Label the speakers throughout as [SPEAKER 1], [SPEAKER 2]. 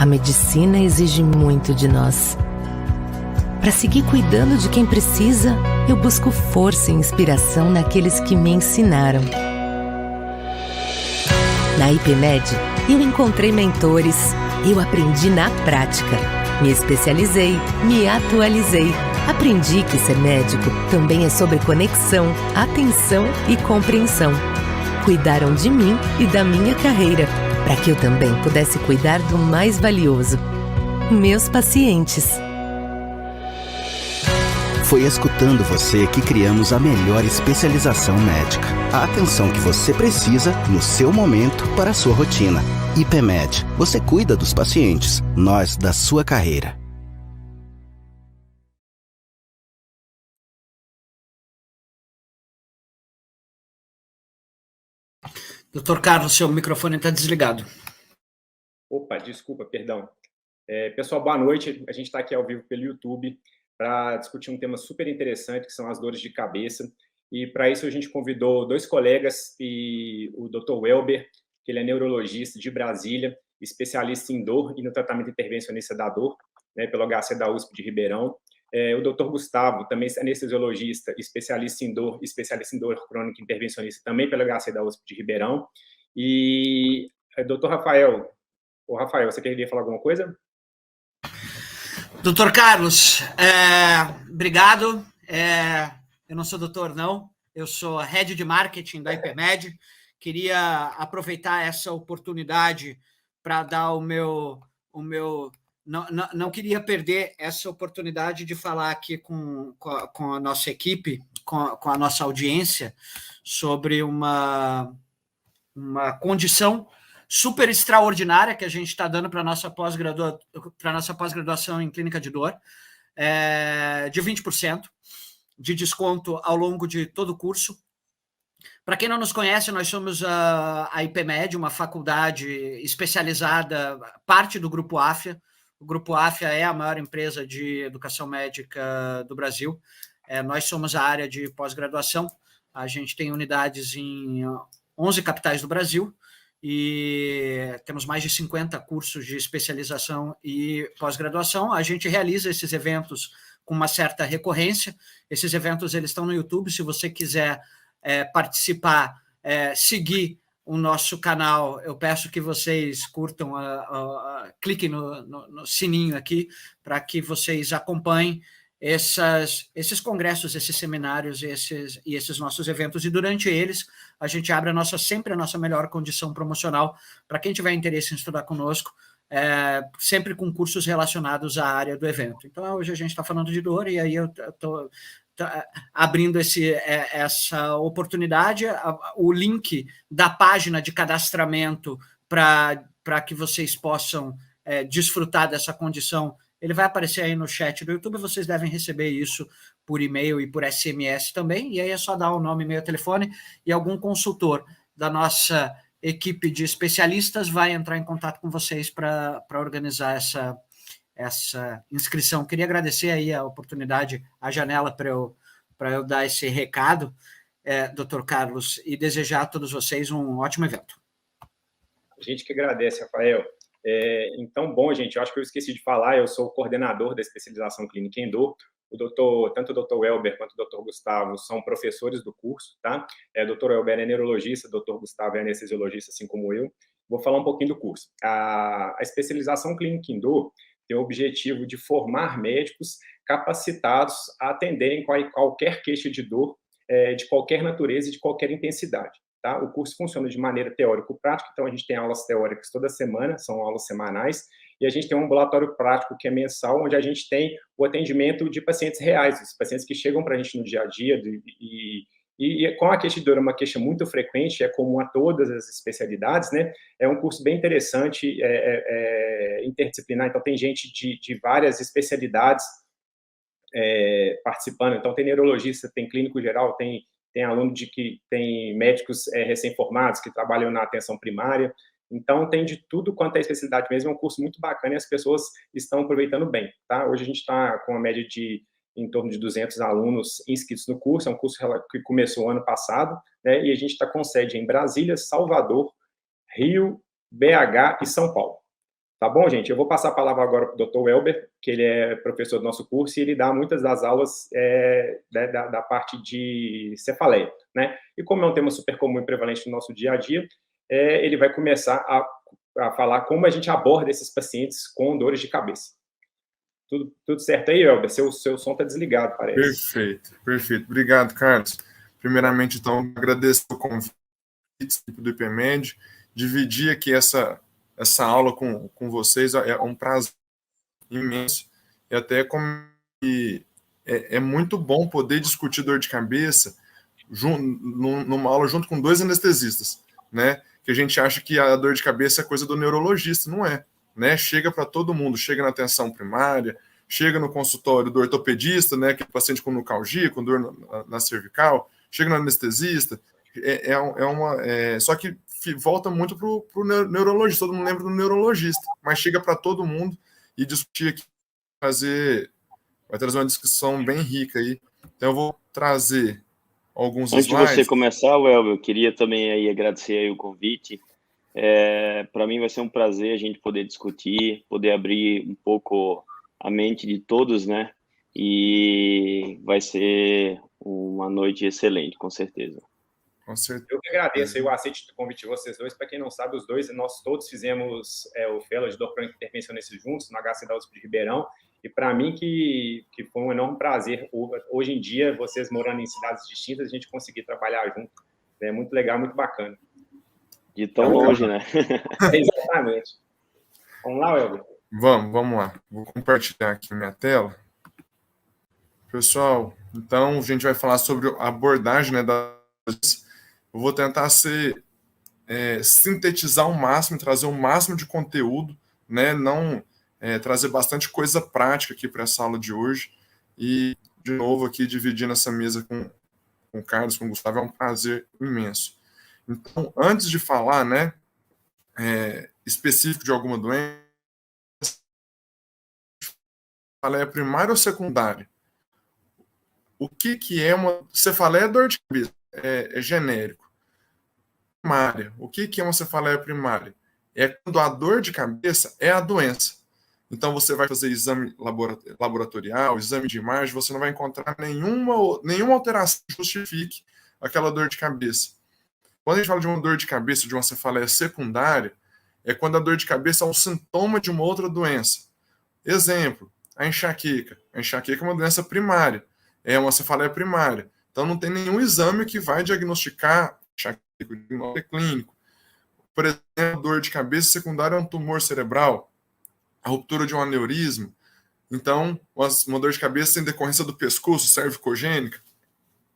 [SPEAKER 1] A medicina exige muito de nós. Para seguir cuidando de quem precisa, eu busco força e inspiração naqueles que me ensinaram. Na IPMED, eu encontrei mentores, eu aprendi na prática, me especializei, me atualizei. Aprendi que ser médico também é sobre conexão, atenção e compreensão. Cuidaram de mim e da minha carreira, para que eu também pudesse cuidar do mais valioso, meus pacientes.
[SPEAKER 2] Foi escutando você que criamos a melhor especialização médica. A atenção que você precisa no seu momento para a sua rotina. IPMED. Você cuida dos pacientes, nós da sua carreira.
[SPEAKER 3] Doutor Carlos, seu microfone está desligado.
[SPEAKER 4] Opa, desculpa, perdão. Pessoal, boa noite. A gente está aqui ao vivo pelo YouTube para discutir um tema super interessante, que são as dores de cabeça. E para isso a gente convidou dois colegas, e o Dr. Welber, que ele é neurologista de Brasília, especialista em dor e no tratamento intervencionista da dor, né, pelo HC da USP de Ribeirão. O Dr. Gustavo, também anestesiologista, especialista em dor crônica intervencionista, também pelo HC da USP de Ribeirão. E Dr. Rafael, você queria falar alguma coisa?
[SPEAKER 3] Doutor Carlos, obrigado. Eu não sou doutor, não. Eu sou head de marketing da IPMED. Queria aproveitar essa oportunidade para dar o meu não queria perder essa oportunidade de falar aqui com a nossa equipe, com a nossa audiência, sobre uma condição super extraordinária que a gente está dando para a nossa pós-graduação em clínica de dor, de 20% de desconto ao longo de todo o curso. Para quem não nos conhece, nós somos a IPMED, uma faculdade especializada, parte do Grupo AFIA. O Grupo AFIA é a maior empresa de educação médica do Brasil. Nós somos a área de pós-graduação. A gente tem unidades em 11 capitais do Brasil e temos mais de 50 cursos de especialização e pós-graduação. A gente realiza esses eventos com uma certa recorrência. Esses eventos eles estão no YouTube. Se você quiser participar, seguir o nosso canal, eu peço que vocês curtam, cliquem no sininho aqui para que vocês acompanhem esses congressos, esses seminários e esses nossos eventos. E durante eles, a gente abre sempre a nossa melhor condição promocional para quem tiver interesse em estudar conosco, sempre com cursos relacionados à área do evento. Então, hoje a gente está falando de dor e aí eu estou abrindo essa oportunidade. O link da página de cadastramento para que vocês possam desfrutar dessa condição, ele vai aparecer aí no chat do YouTube. Vocês devem receber isso por e-mail e por SMS também, e aí é só dar o nome, e-mail, telefone, e algum consultor da nossa equipe de especialistas vai entrar em contato com vocês para organizar essa inscrição. Queria agradecer aí a oportunidade, a janela para eu dar esse recado, Dr. Carlos, e desejar a todos vocês um ótimo evento.
[SPEAKER 4] A gente que agradece, Rafael. Então, bom, gente, eu acho que eu esqueci de falar, eu sou o coordenador da especialização clínica em dor. Tanto o Dr. Welber quanto o Dr. Gustavo são professores do curso, tá? O Dr. Welber é neurologista, o Dr. Gustavo é anestesiologista, assim como eu. Vou falar um pouquinho do curso. A especialização clínica em dor tem o objetivo de formar médicos capacitados a atenderem qualquer queixa de dor, de qualquer natureza e de qualquer intensidade. Tá? O curso funciona de maneira teórico-prática, então a gente tem aulas teóricas toda semana, são aulas semanais, e a gente tem um ambulatório prático que é mensal, onde a gente tem o atendimento de pacientes reais, os pacientes que chegam para a gente no dia a dia, e com a queixa de dor é uma queixa muito frequente, é comum a todas as especialidades, né? É um curso bem interessante, interdisciplinar, então tem gente de várias especialidades participando, então tem neurologista, tem clínico geral, tem aluno tem médicos recém-formados que trabalham na atenção primária, então tem de tudo quanto é especialidade mesmo, é um curso muito bacana e as pessoas estão aproveitando bem, tá? Hoje a gente está com uma média de em torno de 200 alunos inscritos no curso, é um curso que começou ano passado, né, e a gente está com sede em Brasília, Salvador, Rio, BH e São Paulo. Tá bom, gente? Eu vou passar a palavra agora para o Dr. Welber, que ele é professor do nosso curso e ele dá muitas das aulas da parte de cefaleia, né? E como é um tema super comum e prevalente no nosso dia a dia, ele vai começar a falar como a gente aborda esses pacientes com dores de cabeça. Tudo certo aí, Welber? Seu som está desligado, parece.
[SPEAKER 5] Perfeito. Obrigado, Carlos. Primeiramente, então, agradeço o convite do IPMED, dividir aqui essa aula com vocês, é um prazer imenso, e até como é muito bom poder discutir dor de cabeça numa aula junto com 2 anestesistas, né? Que a gente acha que a dor de cabeça é coisa do neurologista, não é, né? Chega para todo mundo, chega na atenção primária, chega no consultório do ortopedista, né? Que é paciente com nucalgia, com dor na cervical, chega no anestesista, só que volta muito para o neurologista, todo mundo lembra do neurologista, mas chega para todo mundo e discutir aqui, vai trazer uma discussão bem rica aí. Então eu vou trazer alguns slides.
[SPEAKER 6] Antes de você começar, Welber, eu queria também aí agradecer aí o convite. Para mim vai ser um prazer a gente poder discutir, poder abrir um pouco a mente de todos, né? E vai ser uma noite excelente, com certeza.
[SPEAKER 4] Eu que agradeço eu aceito o convite de vocês dois. Para quem não sabe, os dois, nós todos fizemos o Fellow de Dor Crônica Intervencionista juntos, no HC da USP de Ribeirão, e para mim que foi um enorme prazer, hoje em dia, vocês morando em cidades distintas, a gente conseguir trabalhar junto. É muito legal, muito bacana.
[SPEAKER 6] De tão longe, né?
[SPEAKER 4] Exatamente. Vamos lá, Welber?
[SPEAKER 5] Vamos lá. Vou compartilhar aqui minha tela. Pessoal, então a gente vai falar sobre a abordagem, né, eu vou tentar sintetizar ao máximo, trazer o máximo de conteúdo, né? Não trazer bastante coisa prática aqui para essa aula de hoje. E, de novo, aqui dividindo essa mesa com o Carlos, com o Gustavo, é um prazer imenso. Então, antes de falar, né, específico de alguma doença, cefaleia primária ou secundária? O que é uma cefaleia? É dor de cabeça, é genérico. Primária. O que é uma cefaleia primária? É quando a dor de cabeça é a doença. Então, você vai fazer exame laboratorial, exame de imagem, você não vai encontrar nenhuma alteração que justifique aquela dor de cabeça. Quando a gente fala de uma dor de cabeça, de uma cefaleia secundária, é quando a dor de cabeça é um sintoma de uma outra doença. Exemplo, a enxaqueca. A enxaqueca é uma doença primária, é uma cefaleia primária. Então, não tem nenhum exame que vai diagnosticar enxaqueca, o diagnóstico é clínico. Por exemplo, a dor de cabeça secundária é um tumor cerebral, a ruptura de um aneurisma. Então, uma dor de cabeça em decorrência do pescoço, cervicogênica.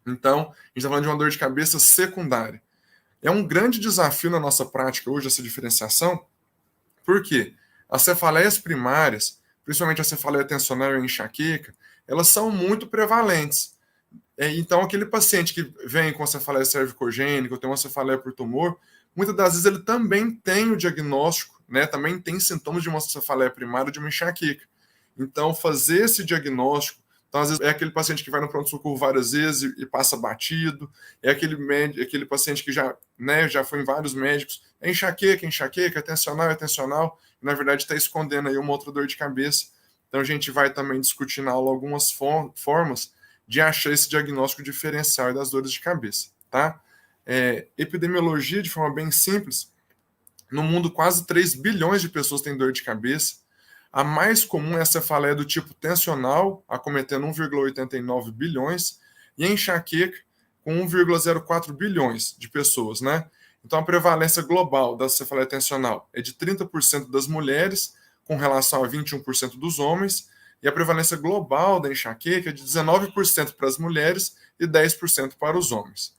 [SPEAKER 5] Então, a gente está falando de uma dor de cabeça secundária. É um grande desafio na nossa prática hoje essa diferenciação, porque as cefaleias primárias, principalmente a cefaleia tensional e a enxaqueca, elas são muito prevalentes. Então, aquele paciente que vem com a cefaleia cervicogênica ou tem uma cefaleia por tumor, muitas das vezes ele também tem o diagnóstico, né, também tem sintomas de uma cefaleia primária, de uma enxaqueca. Então, fazer esse diagnóstico, então, às vezes, é aquele paciente que vai no pronto-socorro várias vezes e passa batido, é aquele paciente que já foi em vários médicos, é enxaqueca, é tensional, e, na verdade, está escondendo aí uma outra dor de cabeça. Então, a gente vai também discutir na aula algumas formas de achar esse diagnóstico diferencial das dores de cabeça, tá? Epidemiologia, de forma bem simples, no mundo quase 3 bilhões de pessoas têm dor de cabeça. A mais comum é a cefaleia do tipo tensional, acometendo 1,89 bilhões, e a enxaqueca, com 1,04 bilhões de pessoas, né? Então, a prevalência global da cefaleia tensional é de 30% das mulheres, com relação a 21% dos homens, e a prevalência global da enxaqueca é de 19% para as mulheres e 10% para os homens.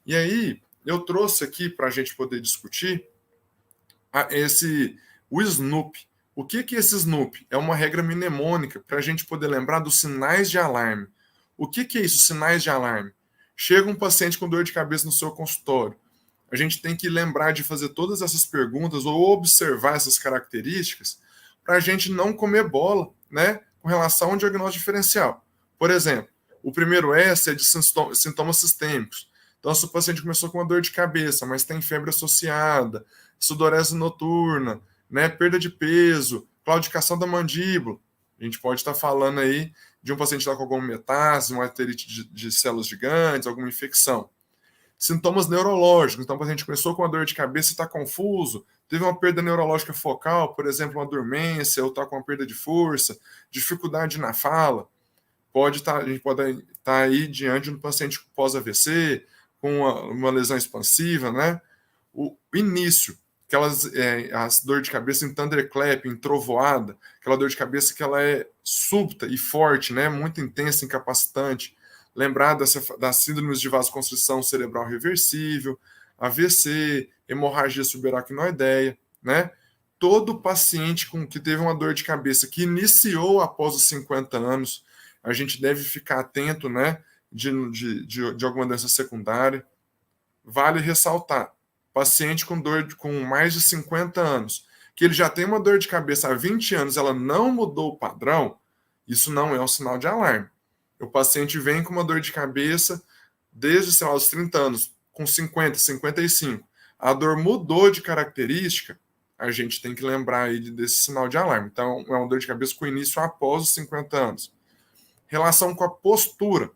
[SPEAKER 5] E aí, eu trouxe aqui para a gente poder discutir o SNOOP. O que é esse SNOOP? É uma regra mnemônica para a gente poder lembrar dos sinais de alarme. O que é isso, sinais de alarme? Chega um paciente com dor de cabeça no seu consultório. A gente tem que lembrar de fazer todas essas perguntas ou observar essas características para a gente não comer bola, né, com relação ao diagnóstico diferencial. Por exemplo, o primeiro S é de sintomas sistêmicos. Então, se o paciente começou com uma dor de cabeça, mas tem febre associada, sudorese noturna, né? Perda de peso, claudicação da mandíbula. A gente pode estar falando aí de um paciente com alguma metástase, uma arterite de células gigantes, alguma infecção. Sintomas neurológicos. Então, o paciente começou com uma dor de cabeça e está confuso, teve uma perda neurológica focal, por exemplo, uma dormência, ou está com uma perda de força, dificuldade na fala. A gente pode estar aí diante de um paciente pós-AVC, com uma lesão expansiva, né? O início, as dor de cabeça em thunderclap, em trovoada, aquela dor de cabeça que ela é súbita e forte, né? Muito intensa, incapacitante. Lembrar das síndromes de vasoconstrição cerebral reversível, AVC, hemorragia subaracnoideia, né? Todo paciente que teve uma dor de cabeça que iniciou após os 50 anos, a gente deve ficar atento, né? De alguma doença secundária. Vale ressaltar, paciente com mais de 50 anos, que ele já tem uma dor de cabeça há 20 anos, ela não mudou o padrão, isso não é um sinal de alarme. O paciente vem com uma dor de cabeça desde, sei lá, os 30 anos, com 50, 55. A dor mudou de característica, a gente tem que lembrar aí desse sinal de alarme. Então, é uma dor de cabeça com início após os 50 anos. Relação com a postura.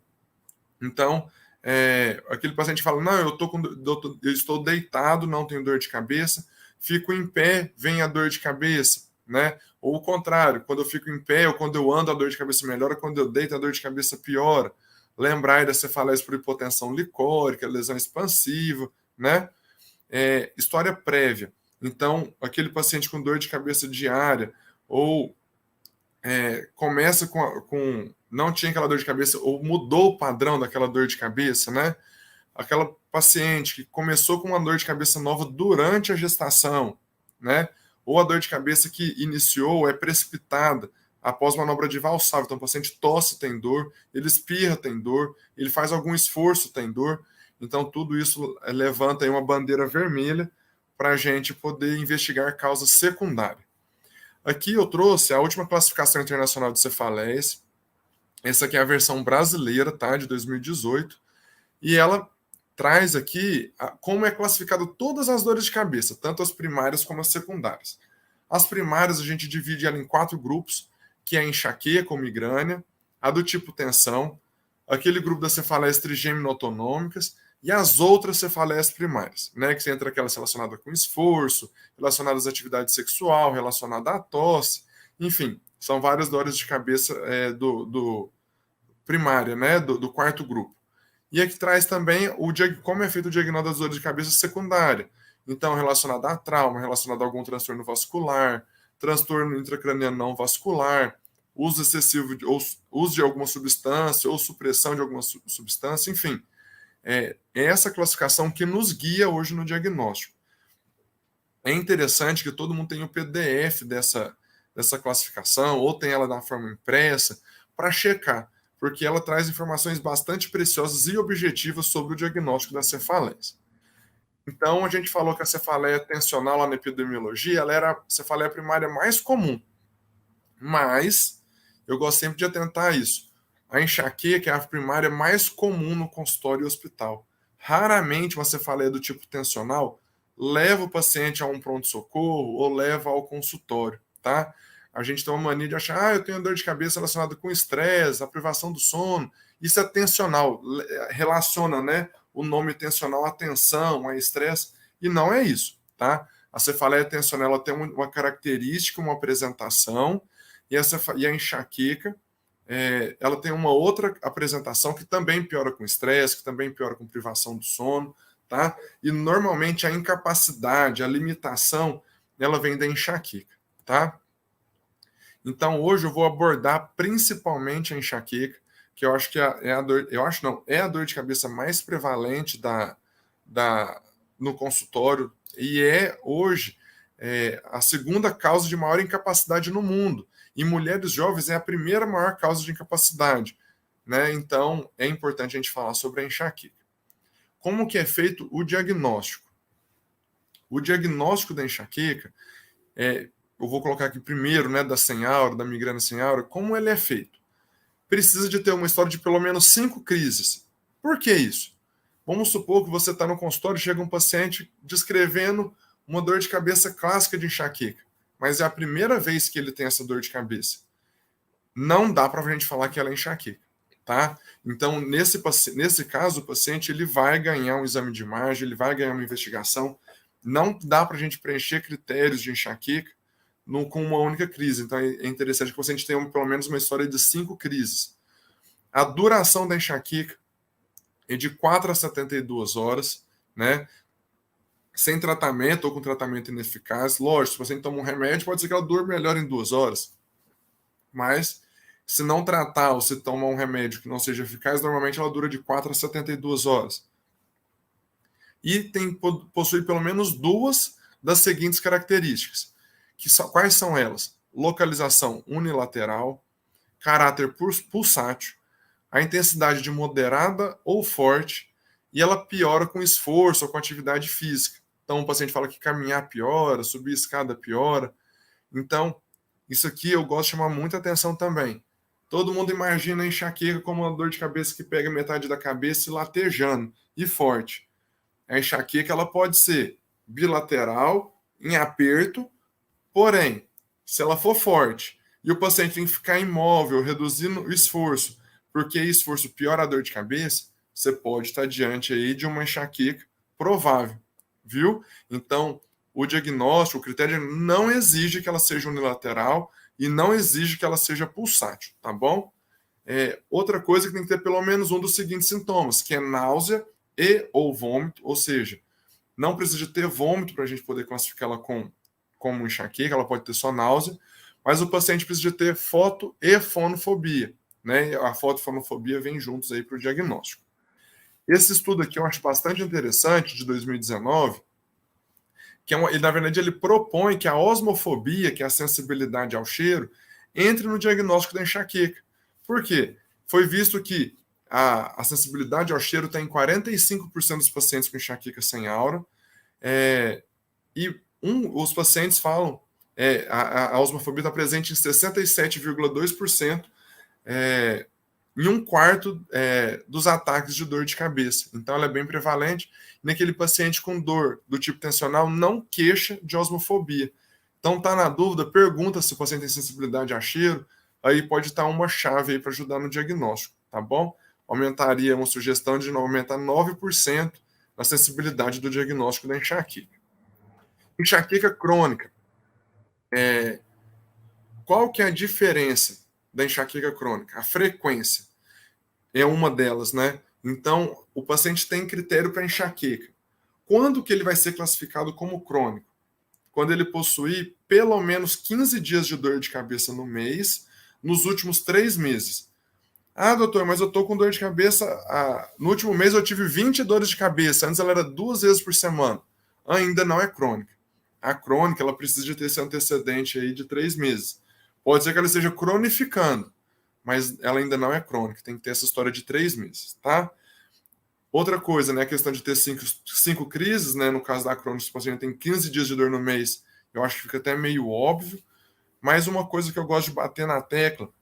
[SPEAKER 5] Então, aquele paciente fala, não, eu estou deitado, não tenho dor de cabeça, fico em pé, vem a dor de cabeça, né? Ou o contrário, quando eu fico em pé ou quando eu ando, a dor de cabeça melhora, quando eu deito, a dor de cabeça piora. Lembrar da cefaleia por hipotensão licórica, lesão expansiva, né? História prévia. Então, aquele paciente com dor de cabeça diária, ou começa com não tinha aquela dor de cabeça, ou mudou o padrão daquela dor de cabeça, né? Aquela paciente que começou com uma dor de cabeça nova durante a gestação, né? Ou a dor de cabeça que iniciou, é precipitada após manobra de Valsalva. Então, o paciente tosse, tem dor, ele espirra, tem dor, ele faz algum esforço, tem dor. Então, tudo isso levanta aí uma bandeira vermelha para a gente poder investigar causa secundária. Aqui eu trouxe a última classificação internacional de cefaleias. Essa aqui é a versão brasileira, tá, de 2018. E ela traz aqui como é classificado todas as dores de cabeça, tanto as primárias como as secundárias. As primárias a gente divide ela em 4 grupos, que é a enxaqueca ou migrânia, a do tipo tensão, aquele grupo das cefaleias trigêmino-autonômicas e as outras cefaleias primárias, né, que entra aquelas relacionadas com esforço, relacionadas à atividade sexual, relacionada à tosse, enfim, são várias dores de cabeça do primária, né, do 4º grupo. E aqui traz também como é feito o diagnóstico das dores de cabeça secundária. Então, relacionado a trauma, relacionado a algum transtorno vascular, transtorno intracraniano não vascular, uso excessivo, uso de alguma substância ou supressão de alguma substância, enfim. É essa classificação que nos guia hoje no diagnóstico. É interessante que todo mundo tenha o PDF dessa classificação, ou tenha ela na forma impressa, para checar, porque ela traz informações bastante preciosas e objetivas sobre o diagnóstico das cefaleias. Então, a gente falou que a cefaleia tensional lá na epidemiologia, ela era a cefaleia primária mais comum, mas eu gosto sempre de atentar a isso. A enxaqueca é a primária mais comum no consultório e hospital. Raramente uma cefaleia do tipo tensional leva o paciente a um pronto-socorro ou leva ao consultório, tá? A gente tem uma mania de achar, eu tenho dor de cabeça relacionada com estresse, a privação do sono. Isso é tensional, relaciona, né, o nome tensional à tensão, a estresse, e não é isso, tá? A cefaleia tensional ela tem uma característica, uma apresentação, e a enxaqueca, ela tem uma outra apresentação que também piora com estresse, que também piora com privação do sono, tá? E normalmente a incapacidade, a limitação, ela vem da enxaqueca, tá? Então, hoje eu vou abordar principalmente a enxaqueca, que eu acho que é a dor de cabeça mais prevalente no consultório e hoje a segunda causa de maior incapacidade no mundo. Em mulheres jovens é a primeira maior causa de incapacidade, né? Então, é importante a gente falar sobre a enxaqueca. Como que é feito o diagnóstico? O diagnóstico da enxaqueca eu vou colocar aqui primeiro, né, da sem aura, da migrânia sem aura, como ele é feito? Precisa de ter uma história de pelo menos 5 crises. Por que isso? Vamos supor que você está no consultório e chega um paciente descrevendo uma dor de cabeça clássica de enxaqueca. mas é a primeira vez que ele tem essa dor de cabeça. Não dá para a gente falar que ela é enxaqueca, tá? Então, nesse caso, o paciente ele vai ganhar um exame de imagem, ele vai ganhar uma investigação. Não dá para a gente preencher critérios de enxaqueca com uma única crise. Então, é interessante que o paciente tenha pelo menos uma história de 5 crises. A duração da enxaqueca é de 4 a 72 horas, né? Sem tratamento ou com tratamento ineficaz. Lógico, se o paciente toma um remédio, pode ser que ela dure melhor em 2 horas. Mas, se não tratar ou se tomar um remédio que não seja eficaz, normalmente ela dura de 4 a 72 horas. E possui pelo menos 2 das seguintes características. Quais são elas? Localização unilateral, caráter pulsátil, a intensidade de moderada ou forte, e ela piora com esforço ou com atividade física. Então, o paciente fala que caminhar piora, subir escada piora. Então, isso aqui eu gosto de chamar muita atenção também. Todo mundo imagina a enxaqueca como uma dor de cabeça que pega metade da cabeça e latejando, e forte. A enxaqueca ela pode ser bilateral, em aperto, porém, se ela for forte e o paciente tem que ficar imóvel, reduzindo o esforço, porque esforço piora a dor de cabeça, você pode estar diante aí de uma enxaqueca provável, viu? Então, o diagnóstico, o critério não exige que ela seja unilateral e não exige que ela seja pulsátil, tá bom? Outra coisa que tem que ter pelo menos um dos seguintes sintomas, que é náusea e ou vômito, ou seja, não precisa ter vômito para a gente poder classificá-la como enxaqueca, ela pode ter só náusea, mas o paciente precisa ter foto e fonofobia, né? A foto e fonofobia vêm juntos aí para o diagnóstico. Esse estudo aqui eu acho bastante interessante, de 2019, que na verdade ele propõe que a osmofobia, que é a sensibilidade ao cheiro, entre no diagnóstico da enxaqueca. Por quê? Foi visto que a sensibilidade ao cheiro está em 45% dos pacientes com enxaqueca sem aura, os pacientes falam, a osmofobia está presente em 67,2%, em 1/4 dos ataques de dor de cabeça. Então, ela é bem prevalente. Naquele paciente com dor do tipo tensional, não queixa de osmofobia. Então, está na dúvida, pergunta se o paciente tem sensibilidade a cheiro, aí pode estar uma chave aí para ajudar no diagnóstico, tá bom? Aumentaria uma sugestão de aumentar 9% a sensibilidade do diagnóstico da enxaqueca. Enxaqueca crônica. Qual que é a diferença da enxaqueca crônica? A frequência é uma delas, né? Então, o paciente tem critério para enxaqueca. Quando que ele vai ser classificado como crônico? Quando ele possuir pelo menos 15 dias de dor de cabeça no mês, nos últimos 3 meses. Ah, doutor, mas eu estou com dor de cabeça. No último mês eu tive 20 dores de cabeça. Antes ela era 2 vezes por semana. Ainda não é crônica. A crônica, ela precisa de ter esse antecedente aí de 3 meses. Pode ser que ela esteja cronificando, mas ela ainda não é crônica. Tem que ter essa história de 3 meses, tá? Outra coisa, né? A questão de ter 5 crises, né? No caso da crônica, se o paciente tem 15 dias de dor no mês, eu acho que fica até meio óbvio. Mas uma coisa que eu gosto de bater na tecla,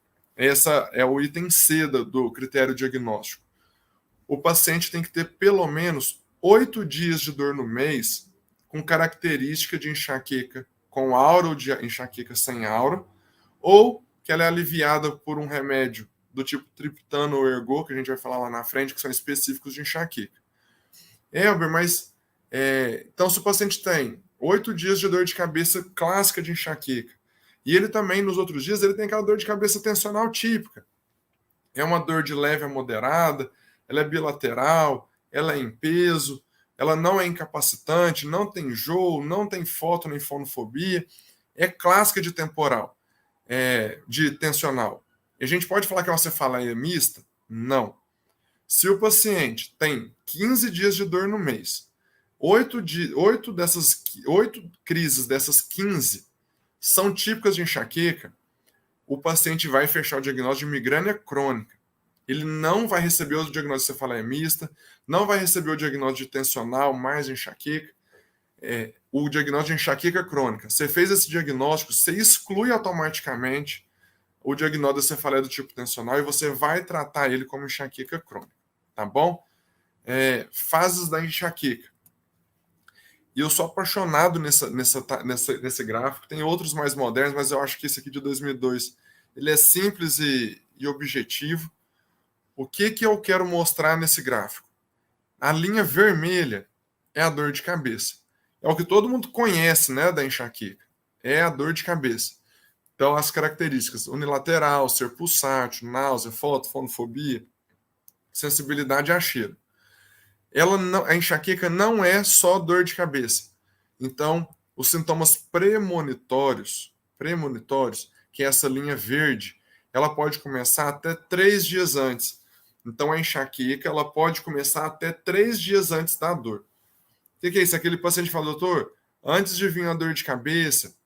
[SPEAKER 5] é o item C do critério diagnóstico. O paciente tem que ter pelo menos 8 dias de dor no mês com característica de enxaqueca com aura ou de enxaqueca sem aura, ou que ela é aliviada por um remédio do tipo triptano ou ergot, que a gente vai falar lá na frente, que são específicos de enxaqueca. Elber, mas então se o paciente tem 8 dias de dor de cabeça clássica de enxaqueca, e ele também, nos outros dias, ele tem aquela dor de cabeça tensional típica. É uma dor de leve a moderada, ela é bilateral, ela é em peso, ela não é incapacitante, não tem enjoo, não tem foto nem fonofobia, é clássica de temporal, de tensional. E a gente pode falar que é uma cefaleia mista? Não. Se o paciente tem 15 dias de dor no mês, 8 crises dessas 15 são típicas de enxaqueca, o paciente vai fechar o diagnóstico de migrânia crônica. Ele não vai receber o diagnóstico de cefaleia mista, não vai receber o diagnóstico de tensional mais enxaqueca, o diagnóstico de enxaqueca crônica. Você fez esse diagnóstico, você exclui automaticamente o diagnóstico de cefaleia do tipo tensional e você vai tratar ele como enxaqueca crônica, tá bom? Fases da enxaqueca. E eu sou apaixonado nesse gráfico. Tem outros mais modernos, mas eu acho que esse aqui de 2002, ele é simples e objetivo. O que eu quero mostrar nesse gráfico? A linha vermelha é a dor de cabeça. É o que todo mundo conhece, né, da enxaqueca. É a dor de cabeça. Então, as características: unilateral, ser pulsátil, náusea, fonofobia, sensibilidade a cheiro. A enxaqueca não é só dor de cabeça. Então, os sintomas premonitórios, que é essa linha verde, ela pode começar até 3 dias antes. Então, a enxaqueca ela pode começar até 3 dias antes da dor. O que é isso? Aquele paciente fala, doutor, antes de vir a dor de cabeça,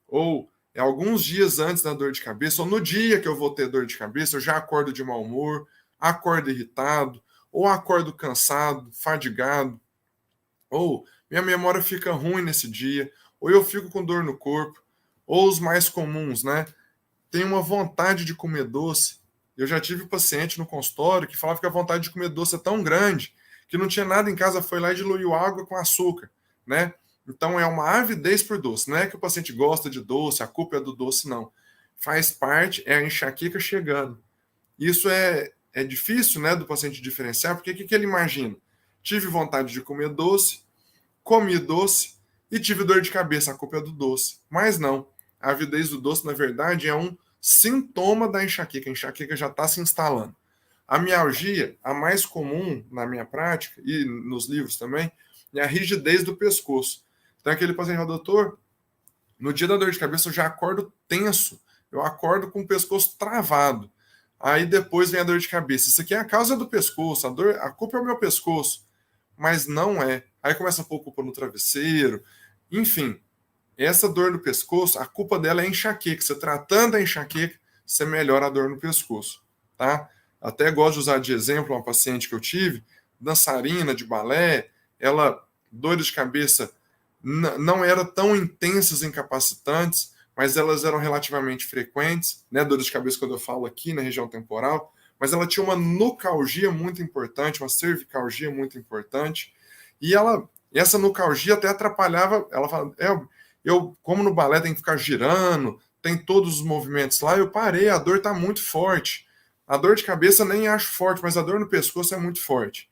[SPEAKER 5] ou alguns dias antes da dor de cabeça, ou no dia que eu vou ter dor de cabeça, eu já acordo de mau humor, acordo irritado, ou acordo cansado, fadigado, ou minha memória fica ruim nesse dia, ou eu fico com dor no corpo, ou os mais comuns, né? Tem uma vontade de comer doce. Eu já tive paciente no consultório que falava que a vontade de comer doce é tão grande que não tinha nada em casa, foi lá e diluiu água com açúcar, né? Então é uma avidez por doce. Não é que o paciente gosta de doce, a culpa é do doce, não. Faz parte, é a enxaqueca chegando. Isso é difícil, né, do paciente diferenciar, porque o que ele imagina? Tive vontade de comer doce, comi doce e tive dor de cabeça, a culpa é do doce. Mas não, a avidez do doce, na verdade, é um sintoma da enxaqueca. A enxaqueca já está se instalando. A mialgia, a mais comum na minha prática, e nos livros também, é a rigidez do pescoço. Então, aquele paciente fala, doutor, no dia da dor de cabeça eu já acordo tenso, eu acordo com o pescoço travado. Aí depois vem a dor de cabeça. Isso aqui é a causa do pescoço, a culpa é o meu pescoço. Mas não é. Aí começa a pôr culpa no travesseiro. Enfim, essa dor no pescoço, a culpa dela é enxaqueca. Você tratando a enxaqueca, você melhora a dor no pescoço. Tá? Até gosto de usar de exemplo uma paciente que eu tive, dançarina de balé, ela, dores de cabeça não eram tão intensas e incapacitantes, mas elas eram relativamente frequentes, né? Dores de cabeça quando eu falo aqui na região temporal, mas ela tinha uma nucalgia muito importante, uma cervicalgia muito importante, e essa nucalgia até atrapalhava, ela fala, eu como no balé tem que ficar girando, tem todos os movimentos lá, eu parei, a dor está muito forte. A dor de cabeça nem acho forte, mas a dor no pescoço é muito forte.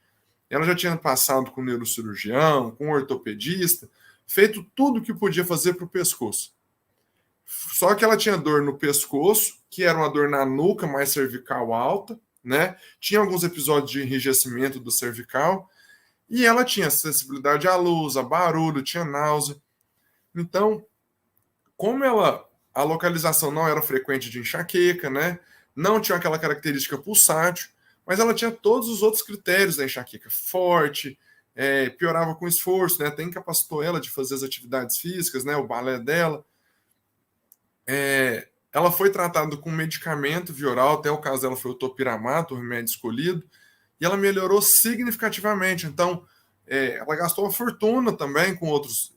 [SPEAKER 5] Ela já tinha passado com o neurocirurgião, com o ortopedista, feito tudo o que podia fazer para o pescoço. Só que ela tinha dor no pescoço, que era uma dor na nuca, mais cervical alta, né? Tinha alguns episódios de enrijecimento do cervical, e ela tinha sensibilidade à luz, a barulho, tinha náusea. Então, como a localização não era frequente de enxaqueca, né? Não tinha aquela característica pulsátil, mas ela tinha todos os outros critérios da enxaqueca. Forte, piorava com esforço, né? Até incapacitou ela de fazer as atividades físicas, né? O balé dela. Ela foi tratada com medicamento via oral, até o caso dela foi o topiramato, o remédio escolhido, e ela melhorou significativamente. Então, ela gastou uma fortuna também com outros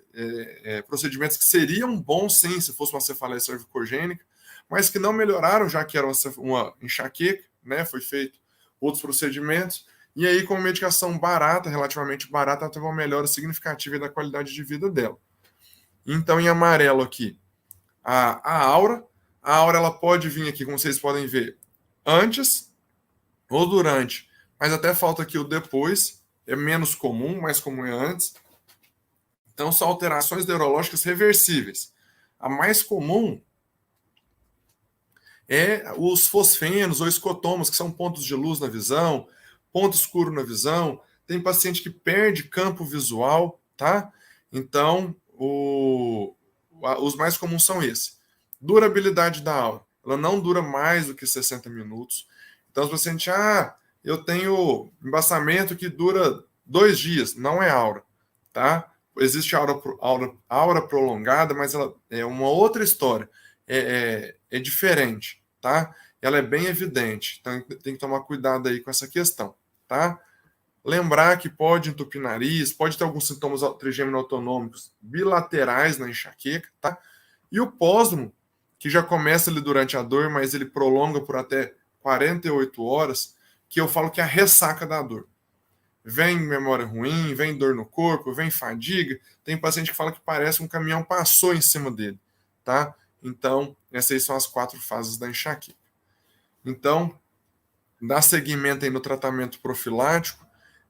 [SPEAKER 5] procedimentos que seriam bons, sim, se fosse uma cefaleia cervicogênica, mas que não melhoraram, já que era uma enxaqueca, né? Foi feito outros procedimentos, e aí com medicação barata, relativamente barata, ela teve uma melhora significativa da qualidade de vida dela. Então, em amarelo aqui, a aura ela pode vir aqui, como vocês podem ver, antes ou durante, mas até falta aqui o depois, é menos comum, mais comum é antes. Então, são alterações neurológicas reversíveis. A mais comum é os fosfenos ou escotomas, que são pontos de luz na visão, ponto escuro na visão. Tem paciente que perde campo visual, tá? Então, os mais comuns são esses. Durabilidade da aura. Ela não dura mais do que 60 minutos. Então, se o paciente, eu tenho embaçamento que dura 2 dias, não é aura, tá? Existe aura prolongada, mas ela é uma outra história. É diferente, tá? Ela é bem evidente. Então, tem que tomar cuidado aí com essa questão, tá? Lembrar que pode entupir nariz, pode ter alguns sintomas trigêmino autonômicos bilaterais na enxaqueca, tá? E o pósdromo, que já começa ali durante a dor, mas ele prolonga por até 48 horas, que eu falo que é a ressaca da dor. vem memória ruim, vem dor no corpo, vem fadiga. Tem paciente que fala que parece um caminhão passou em cima dele, tá? Então, essas aí são as 4 fases da enxaqueca. Então, dá seguimento aí no tratamento profilático.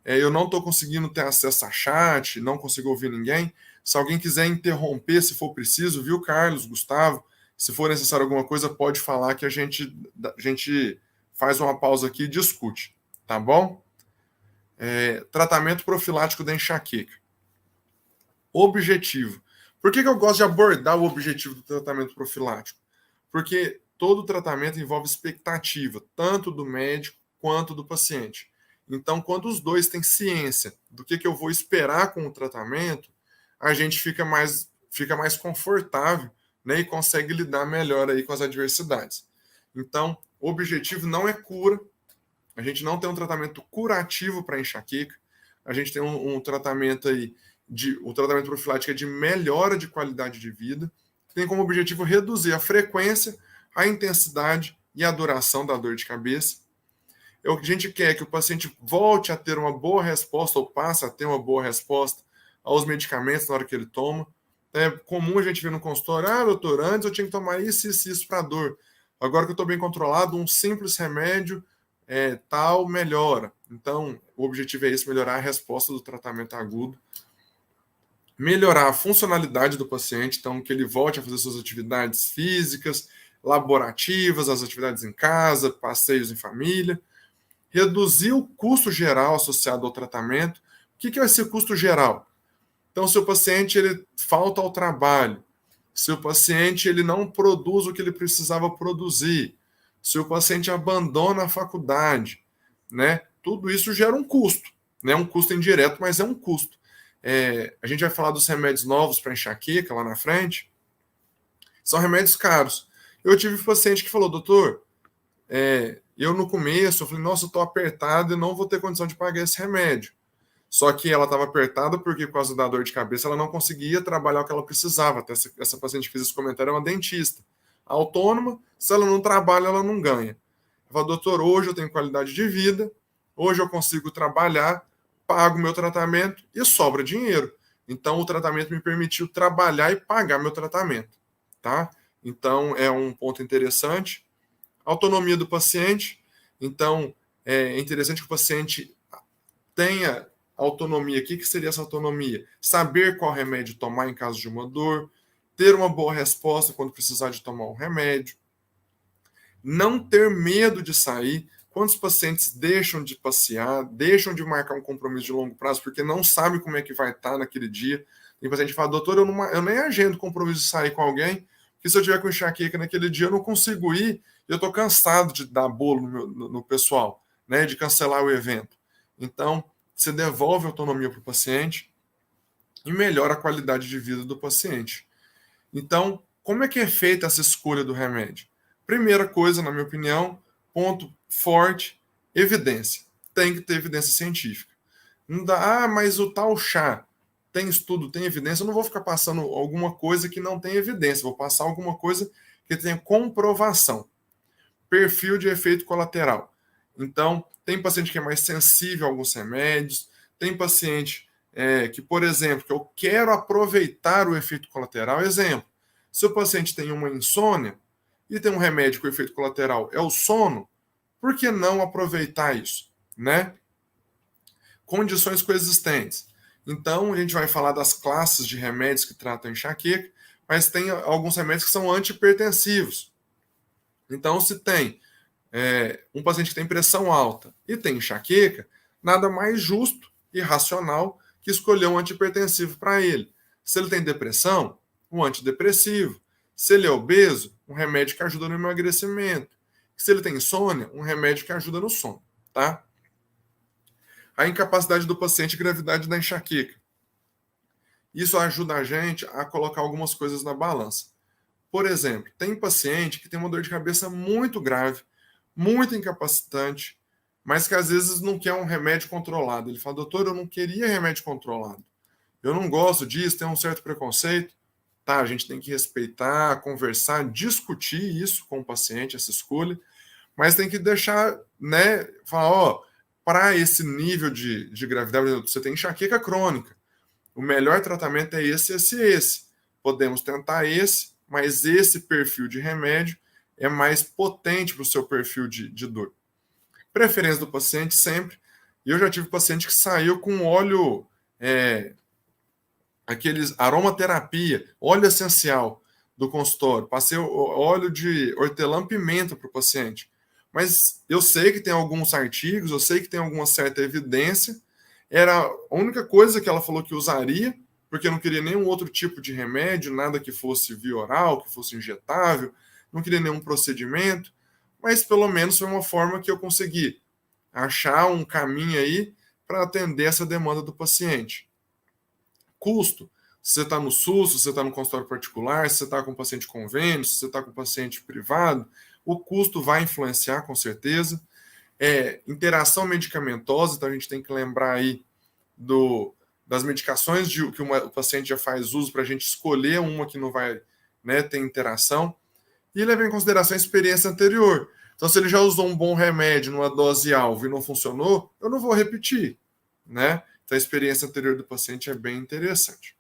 [SPEAKER 5] Eu não estou conseguindo ter acesso a chat, não consigo ouvir ninguém. Se alguém quiser interromper, se for preciso, viu, Carlos, Gustavo? Se for necessário alguma coisa, pode falar que a gente faz uma pausa aqui e discute, tá bom? Tratamento profilático da enxaqueca. Objetivo. Por que eu gosto de abordar o objetivo do tratamento profilático? Porque todo tratamento envolve expectativa, tanto do médico quanto do paciente. Então, quando os dois têm ciência do que eu vou esperar com o tratamento, a gente fica mais confortável, né, e consegue lidar melhor aí com as adversidades. Então, o objetivo não é cura, a gente não tem um tratamento curativo para enxaqueca, a gente tem um tratamento aí, o tratamento profilático é de melhora de qualidade de vida, tem como objetivo reduzir a frequência, a intensidade e a duração da dor de cabeça. A gente quer que o paciente volte a ter uma boa resposta, ou passe a ter uma boa resposta aos medicamentos na hora que ele toma. É comum a gente ver no consultório, doutor, antes eu tinha que tomar isso para dor. Agora que eu estou bem controlado, um simples remédio tal melhora. Então, o objetivo é esse, melhorar a resposta do tratamento agudo, melhorar a funcionalidade do paciente, então que ele volte a fazer suas atividades físicas, laborativas, as atividades em casa, passeios em família, reduzir o custo geral associado ao tratamento. O que é esse custo geral? Então, se o paciente ele falta ao trabalho, se o paciente ele não produz o que ele precisava produzir, se o paciente abandona a faculdade, né? Tudo isso gera um custo, né? Um custo indireto, mas é um custo. A gente vai falar dos remédios novos para enxaqueca lá na frente. São remédios caros. Eu tive um paciente que falou, doutor, eu no começo, eu falei, nossa, eu estou apertado e não vou ter condição de pagar esse remédio. Só que ela estava apertada porque, por causa da dor de cabeça, ela não conseguia trabalhar o que ela precisava. Até essa paciente que fez esse comentário é uma dentista. Autônoma, se ela não trabalha, ela não ganha. Eu falo, doutor, hoje eu tenho qualidade de vida, hoje eu consigo trabalhar, pago meu tratamento e sobra dinheiro. Então, o tratamento me permitiu trabalhar e pagar meu tratamento, tá? Então, é um ponto interessante. Autonomia do paciente. Então, é interessante que o paciente tenha autonomia. O que seria essa autonomia? Saber qual remédio tomar em caso de uma dor, ter uma boa resposta quando precisar de tomar um remédio, não ter medo de sair. Quantos pacientes deixam de passear, deixam de marcar um compromisso de longo prazo porque não sabe como é que vai estar naquele dia? Tem paciente que fala, doutor, eu nem agendo compromisso de sair com alguém, porque se eu tiver com enxaqueca naquele dia eu não consigo ir, eu estou cansado de dar bolo no pessoal, né, de cancelar o evento. Então, você devolve autonomia para o paciente e melhora a qualidade de vida do paciente. Então, como é que é feita essa escolha do remédio? Primeira coisa, na minha opinião, ponto forte, evidência. Tem que ter evidência científica. Não dá, mas o tal chá tem estudo, tem evidência, eu não vou ficar passando alguma coisa que não tem evidência, vou passar alguma coisa que tenha comprovação. Perfil de efeito colateral. Então, tem paciente que é mais sensível a alguns remédios, tem paciente que, por exemplo, que eu quero aproveitar o efeito colateral. Exemplo, se o paciente tem uma insônia e tem um remédio com efeito colateral é o sono, por que não aproveitar isso, né? Condições coexistentes. Então, a gente vai falar das classes de remédios que tratam enxaqueca, mas tem alguns remédios que são antihipertensivos. Então, se tem um paciente que tem pressão alta e tem enxaqueca, nada mais justo e racional que escolher um antihipertensivo para ele. Se ele tem depressão, um antidepressivo. Se ele é obeso, um remédio que ajuda no emagrecimento. Se ele tem insônia, um remédio que ajuda no sono, tá? A incapacidade do paciente e gravidade da enxaqueca. Isso ajuda a gente a colocar algumas coisas na balança. Por exemplo, tem paciente que tem uma dor de cabeça muito grave, muito incapacitante, mas que às vezes não quer um remédio controlado. Ele fala, doutor, eu não queria remédio controlado. Eu não gosto disso, tem um certo preconceito. Tá, a gente tem que respeitar, conversar, discutir isso com o paciente, essa escolha, mas tem que deixar, né, falar, para esse nível de gravidade, por exemplo, você tem enxaqueca crônica. O melhor tratamento é esse. Podemos tentar esse, mas esse perfil de remédio é mais potente para o seu perfil de dor. Preferência do paciente sempre. E eu já tive paciente que saiu com óleo, aqueles aromaterapia, óleo essencial do consultório. Passei óleo de hortelã-pimenta para o paciente. Mas eu sei que tem alguns artigos, eu sei que tem alguma certa evidência. Era a única coisa que ela falou que usaria, porque não queria nenhum outro tipo de remédio, nada que fosse via oral, que fosse injetável, não queria nenhum procedimento, mas pelo menos foi uma forma que eu consegui achar um caminho aí para atender essa demanda do paciente. Custo, se você está no SUS, se você está no consultório particular, se você está com paciente convênio, se você está com paciente privado, o custo vai influenciar com certeza. Interação medicamentosa, então a gente tem que lembrar aí das medicações que o paciente já faz uso para a gente escolher uma que não vai, né, ter interação. E levar em consideração a experiência anterior. Então, se ele já usou um bom remédio numa dose-alvo e não funcionou, eu não vou repetir, né? Então, a experiência anterior do paciente é bem interessante.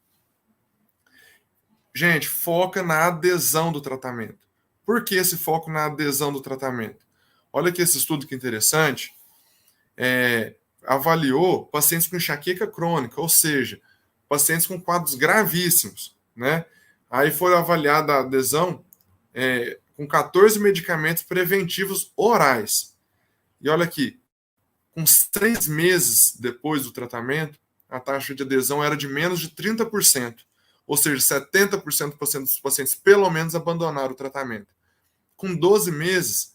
[SPEAKER 5] Gente, foca na adesão do tratamento. Por que esse foco na adesão do tratamento? Olha aqui esse estudo que interessante. Avaliou pacientes com enxaqueca crônica, ou seja, pacientes com quadros gravíssimos, né? Aí foi avaliada a adesão com 14 medicamentos preventivos orais. E olha aqui, com 6 meses depois do tratamento, a taxa de adesão era de menos de 30%. Ou seja, 70% dos pacientes pelo menos abandonaram o tratamento. Com 12 meses,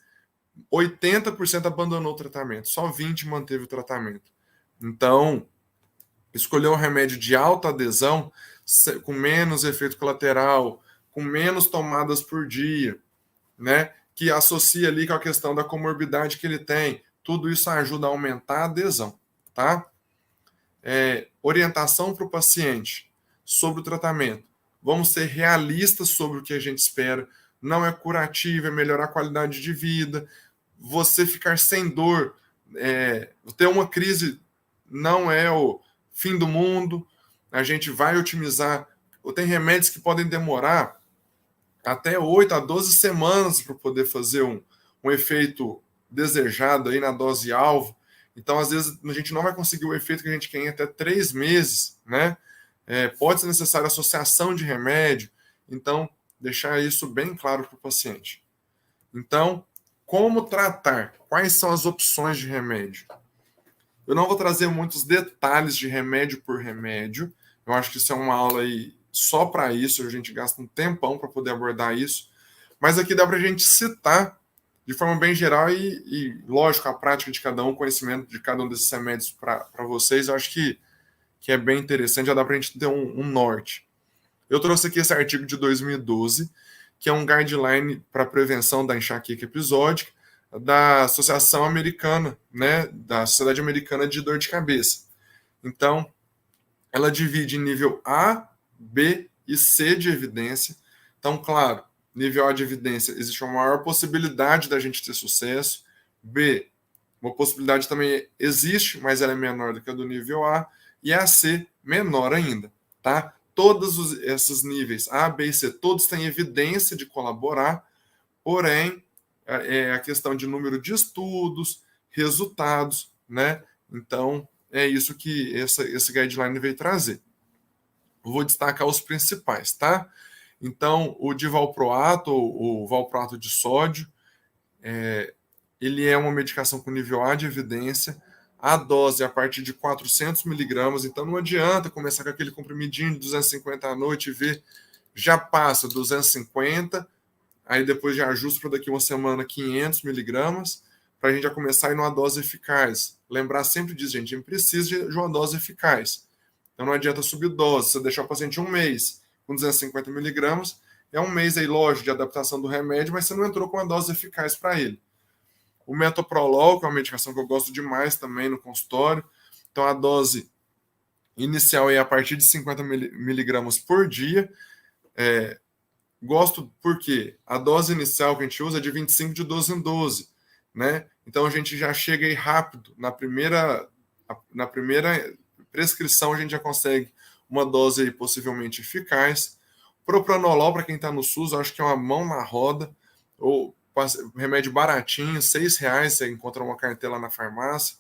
[SPEAKER 5] 80% abandonou o tratamento, só 20% manteve o tratamento. Então, escolher um remédio de alta adesão, com menos efeito colateral, com menos tomadas por dia, né, que associa ali com a questão da comorbidade que ele tem, tudo isso ajuda a aumentar a adesão, tá? Orientação para o paciente sobre o tratamento. Vamos ser realistas sobre o que a gente espera. Não é curativo, é melhorar a qualidade de vida. Você ficar sem dor, ter uma crise não é o fim do mundo. A gente vai otimizar. Tem remédios que podem demorar até 8 a 12 semanas para poder fazer um efeito desejado aí na dose-alvo. Então, às vezes, a gente não vai conseguir o efeito que a gente quer em até 3 meses, né? Pode ser necessária associação de remédio. Então, deixar isso bem claro para o paciente. Então, como tratar? Quais são as opções de remédio? Eu não vou trazer muitos detalhes de remédio por remédio. Eu acho que isso é uma aula aí só para isso. A gente gasta um tempão para poder abordar isso. Mas aqui dá para a gente citar de forma bem geral e, lógico, a prática de cada um, o conhecimento de cada um desses remédios para vocês. Eu acho que é bem interessante. Já dá para a gente ter um norte. Eu trouxe aqui esse artigo de 2012, que é um guideline para prevenção da enxaqueca episódica da Associação Americana, né, da Sociedade Americana de Dor de Cabeça. Então, ela divide em nível A, B e C de evidência. Então, claro, nível A de evidência, existe uma maior possibilidade da gente ter sucesso. B, uma possibilidade também existe, mas ela é menor do que a do nível A. E a C, menor ainda, tá? Todos esses níveis, A, B e C, todos têm evidência de colaborar, porém, a questão de número de estudos, resultados, né? Então, é isso que esse guideline veio trazer. Eu vou destacar os principais, tá? Então, o divalproato, o valproato de sódio, ele é uma medicação com nível A de evidência. A dose é a partir de 400 miligramas, então não adianta começar com aquele comprimidinho de 250 à noite e ver, já passa 250, aí depois já ajusta para daqui uma semana 500 miligramas, para a gente já começar a ir numa dose eficaz. Lembrar sempre disso, gente, a gente precisa de uma dose eficaz. Então não adianta subir dose, você deixar o paciente um mês com 250 miligramas, é um mês aí, lógico, de adaptação do remédio, mas você não entrou com uma dose eficaz para ele. O metoprolol, que é uma medicação que eu gosto demais também no consultório. Então, a dose inicial é a partir de 50 miligramas por dia. Gosto porque a dose inicial que a gente usa é de 25 de 12 em 12. né? Então a gente já chega aí rápido, na primeira prescrição a gente já consegue uma dose aí possivelmente eficaz. Propranolol, para quem está no SUS, eu acho que é uma mão na roda, ou remédio baratinho, R$6, você encontra uma cartela na farmácia,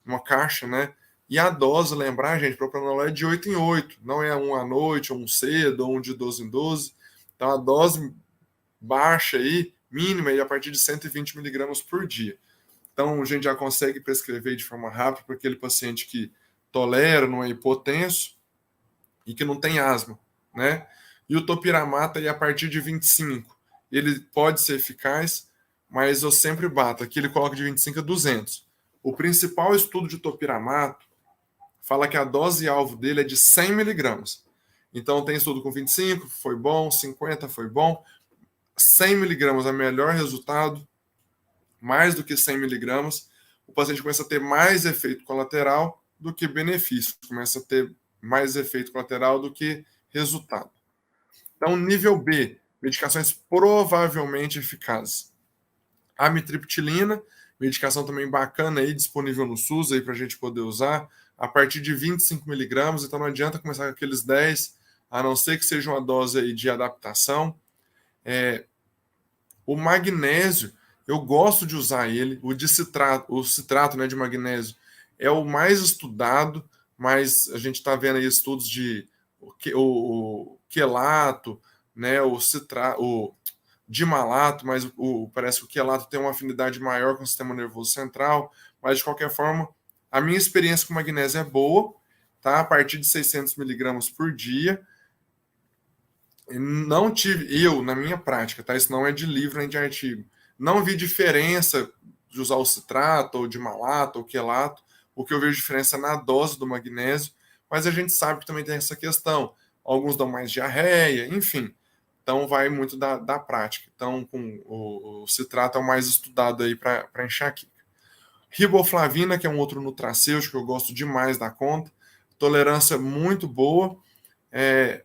[SPEAKER 5] uma caixa, né? E a dose, lembrar, gente, propranolol é de 8 em 8, não é um à noite, ou um cedo, ou um de 12 em 12. Então a dose baixa aí, mínima, aí, a partir de 120 miligramas por dia. Então a gente já consegue prescrever de forma rápida para aquele paciente que tolera, não é hipotenso e que não tem asma, né? E o topiramata aí a partir de 25, ele pode ser eficaz, mas eu sempre bato, aqui ele coloca de 25 a 200. O principal estudo de topiramata fala que a dose-alvo dele é de 100 miligramas. Então tem estudo com 25, foi bom, 50 foi bom, 100 miligramas é o melhor resultado, mais do que 100 miligramas, o paciente começa a ter mais efeito colateral do que benefício, começa a ter mais efeito colateral do que resultado. Então, nível B, medicações provavelmente eficazes. Amitriptilina, medicação também bacana aí, disponível no SUS aí para a gente poder usar, a partir de 25 miligramas, então não adianta começar com aqueles 10, a não ser que seja uma dose aí de adaptação. O magnésio, eu gosto de usar ele, o citrato, né, de magnésio é o mais estudado, mas a gente está vendo aí estudos de o quelato, né, o dimalato, mas parece que o quelato tem uma afinidade maior com o sistema nervoso central, mas de qualquer forma, a minha experiência com magnésio é boa, tá? A partir de 600 miligramas por dia. Não tive, na minha prática, tá? Isso não é de livro nem de artigo. Não vi diferença de usar o citrato, ou de malato, ou quelato. O que eu vejo diferença é na dose do magnésio, mas a gente sabe que também tem essa questão. Alguns dão mais diarreia, enfim. Então vai muito da prática. Então o citrato é o mais estudado aí para enxaqueca. Riboflavina, que é um outro nutracêutico que eu gosto demais da conta. Tolerância muito boa.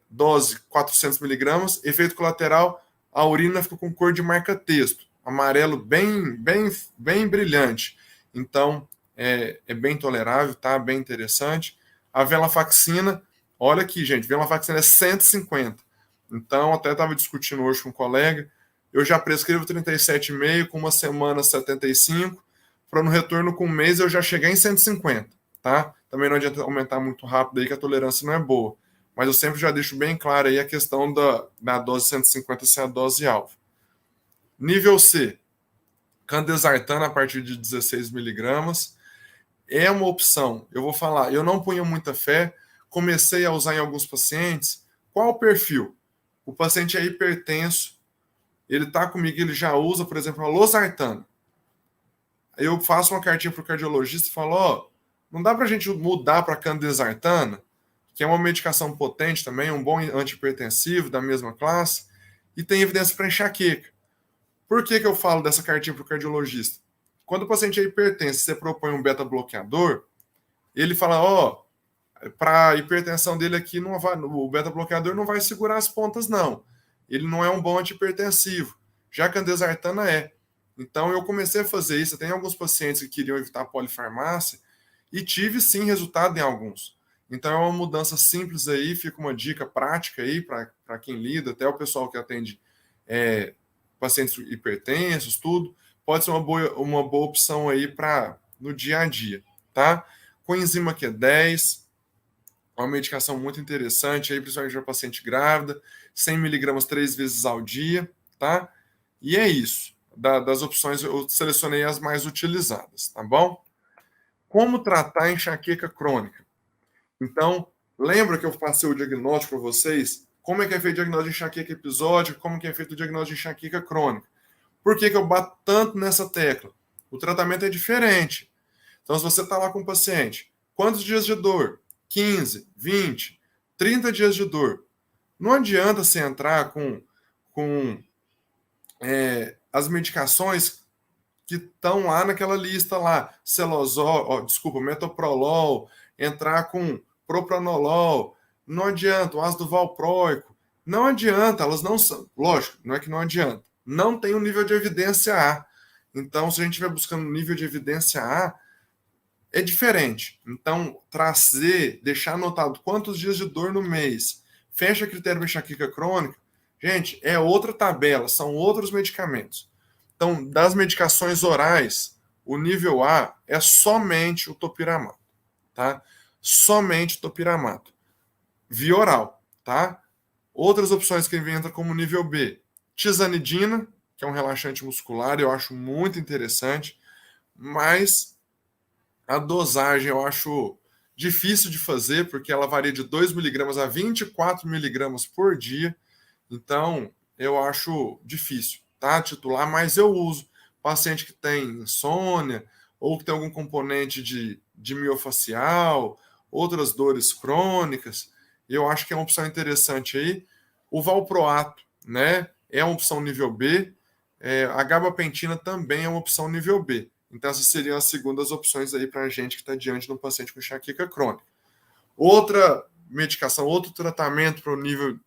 [SPEAKER 5] Dose 400 miligramas. Efeito colateral, a urina fica com cor de marca-texto. Amarelo bem brilhante. Então é bem tolerável, tá? Bem interessante. A venlafaxina, olha aqui, gente, venlafaxina é 150. Então, até estava discutindo hoje com um colega, eu já prescrevo 37,5, com uma semana 75, para no retorno com um mês eu já chegar em 150, tá? Também não adianta aumentar muito rápido aí, que a tolerância não é boa. Mas eu sempre já deixo bem claro aí a questão da dose 150 ser a dose-alvo. Nível C, candesartana a partir de 16 miligramas. É uma opção, eu vou falar, eu não punha muita fé, comecei a usar em alguns pacientes. Qual o perfil? O paciente é hipertenso, ele está comigo, ele já usa, por exemplo, a losartana. Eu faço uma cartinha para o cardiologista e falo, não dá para a gente mudar para candesartana, que é uma medicação potente também, um bom antihipertensivo da mesma classe, e tem evidência para enxaqueca. Por que eu falo dessa cartinha para o cardiologista? Quando o paciente é hipertenso, você propõe um beta-bloqueador, ele fala, para a hipertensão dele aqui, o beta-bloqueador não vai segurar as pontas, não. Ele não é um bom antihipertensivo. Já a candesartana é. Então, eu comecei a fazer isso. Tem alguns pacientes que queriam evitar a polifarmácia e tive, sim, resultado em alguns. Então, é uma mudança simples aí, fica uma dica prática aí para quem lida, até o pessoal que atende pacientes hipertensos, tudo. Pode ser uma boa opção aí no dia a dia, tá? Coenzima Q10, uma medicação muito interessante, aí, principalmente para paciente grávida, 100 miligramas 3 vezes ao dia, tá? E é isso. Das opções, eu selecionei as mais utilizadas, tá bom? Como tratar a enxaqueca crônica? Então, lembra que eu passei o diagnóstico para vocês? Como é que é feito o diagnóstico de enxaqueca episódica? Como que é feito o diagnóstico de enxaqueca crônica? Por que eu bato tanto nessa tecla? O tratamento é diferente. Então, se você está lá com o paciente, quantos dias de dor? 15, 20, 30 dias de dor. Não adianta você entrar com as medicações que estão lá naquela lista lá, metoprolol, entrar com propranolol, não adianta, o ácido valproico, não adianta, elas não são, lógico, não é que não adianta, não tem um nível de evidência A. Então, se a gente estiver buscando nível de evidência A, é diferente. Então, trazer, deixar anotado quantos dias de dor no mês, fecha critério para enxaqueca crônica, gente, é outra tabela, são outros medicamentos. Então, das medicações orais, o nível A é somente o topiramato, tá? Somente topiramato. Via oral, tá? Outras opções que entram como nível B, tizanidina, que é um relaxante muscular, eu acho muito interessante, mas a dosagem eu acho difícil de fazer, porque ela varia de 2 miligramas a 24 miligramas por dia, então eu acho difícil, tá? Titular, mas eu uso. Paciente que tem insônia, ou que tem algum componente de miofacial, outras dores crônicas, eu acho que é uma opção interessante aí. O valproato, né, é uma opção nível B, a gabapentina também é uma opção nível B. Então, essas seriam as segundas opções aí para a gente que está diante de um paciente com enxaqueca crônica. Outra medicação, outro tratamento para o nível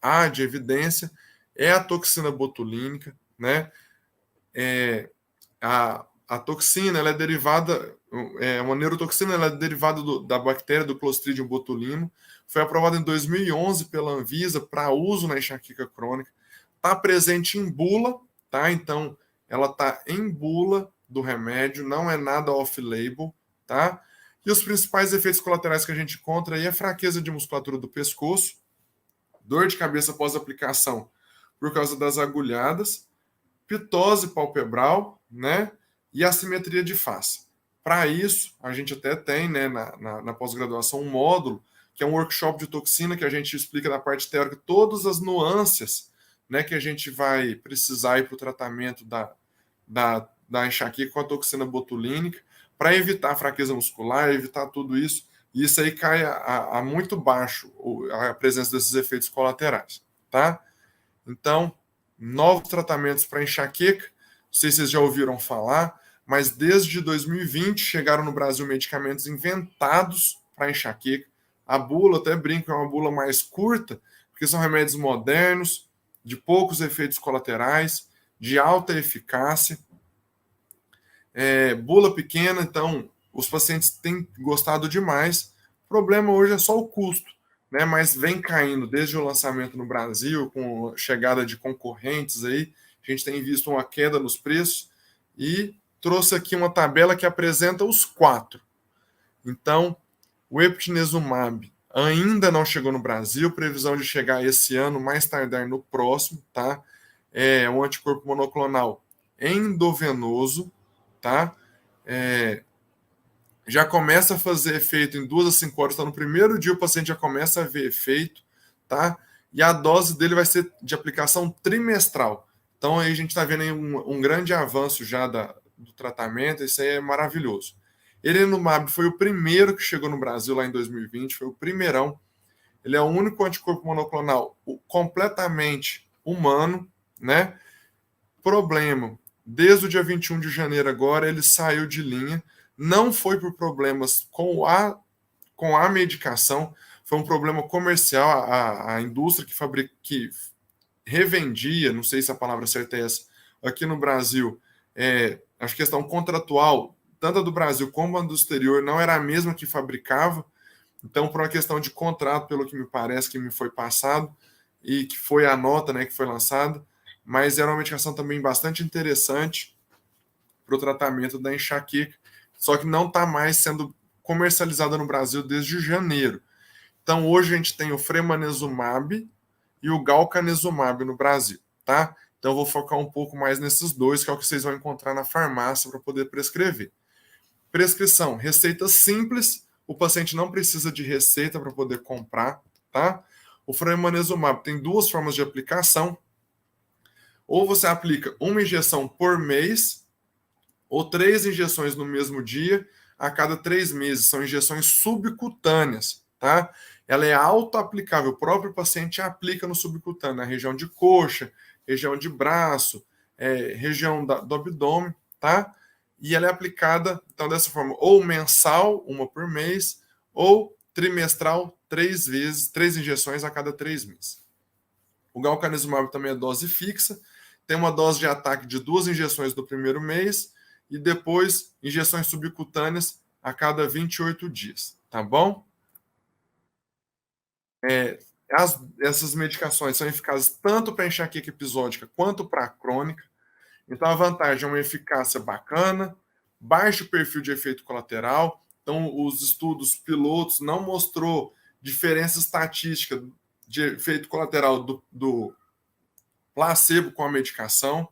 [SPEAKER 5] A de evidência é a toxina botulínica, né? A toxina, ela é derivada, uma neurotoxina, ela é derivada da bactéria do Clostridium botulino, foi aprovada em 2011 pela Anvisa para uso na enxaqueca crônica, está presente em bula, tá? Então, ela está em bula do remédio, não é nada off-label, tá? E os principais efeitos colaterais que a gente encontra aí é fraqueza de musculatura do pescoço, dor de cabeça após aplicação por causa das agulhadas, pitose palpebral, né? E assimetria de face. Para isso, a gente até tem, né, na pós-graduação um módulo, que é um workshop de toxina, que a gente explica na parte teórica todas as nuances, né, que a gente vai precisar para o tratamento da enxaqueca com a toxina botulínica, para evitar a fraqueza muscular, evitar tudo isso. E isso aí cai a muito baixo a presença desses efeitos colaterais, tá? Então, novos tratamentos para enxaqueca, não sei se vocês já ouviram falar, mas desde 2020 chegaram no Brasil medicamentos inventados para enxaqueca. A bula, até brinco, é uma bula mais curta, porque são remédios modernos, de poucos efeitos colaterais, de alta eficácia. Bula pequena, então os pacientes têm gostado demais. O problema hoje é só o custo, né? Mas vem caindo desde o lançamento no Brasil, com a chegada de concorrentes aí, a gente tem visto uma queda nos preços e trouxe aqui uma tabela que apresenta os 4. Então, o epitinezumab ainda não chegou no Brasil, previsão de chegar esse ano, mais tardar no próximo, tá? É um anticorpo monoclonal endovenoso, tá? Já começa a fazer efeito em 2 a 5 horas, tá? No primeiro dia o paciente já começa a ver efeito, tá? E a dose dele vai ser de aplicação trimestral. Então aí a gente está vendo aí um grande avanço já do tratamento, isso aí é maravilhoso. Erenumab foi o primeiro que chegou no Brasil lá em 2020, foi o primeirão. Ele é o único anticorpo monoclonal completamente humano, né? Problema, desde o dia 21 de janeiro agora, ele saiu de linha, não foi por problemas com a medicação, foi um problema comercial, a indústria que revendia, não sei se a palavra certa é essa, aqui no Brasil, acho que a questão contratual, tanto a do Brasil como a do exterior, não era a mesma que fabricava, então por uma questão de contrato, pelo que me parece que me foi passado, e que foi a nota, né, que foi lançada, mas era uma medicação também bastante interessante para o tratamento da enxaqueca, só que não está mais sendo comercializada no Brasil desde janeiro. Então hoje a gente tem o fremanezumab e o galcanezumab no Brasil, tá? Então eu vou focar um pouco mais nesses dois, que é o que vocês vão encontrar na farmácia para poder prescrever. Prescrição, receita simples, o paciente não precisa de receita para poder comprar, tá? O fremanezumab tem 2 formas de aplicação, ou você aplica uma injeção por mês, ou 3 injeções no mesmo dia, a cada 3 meses, são injeções subcutâneas, tá? Ela é auto-aplicável, o próprio paciente aplica no subcutâneo, na região de coxa, região de braço, região do abdômen, tá? E ela é aplicada, então, dessa forma, ou mensal, uma por mês, ou trimestral, 3 vezes, 3 injeções a cada 3 meses. O galcanezumab também é dose fixa, tem uma dose de ataque de 2 injeções no primeiro mês e depois injeções subcutâneas a cada 28 dias, tá bom? Essas medicações são eficazes tanto para enxaqueca episódica quanto para a crônica. Então, a vantagem é uma eficácia bacana, baixo perfil de efeito colateral. Então, os estudos pilotos não mostrou diferença estatística de efeito colateral do placebo com a medicação.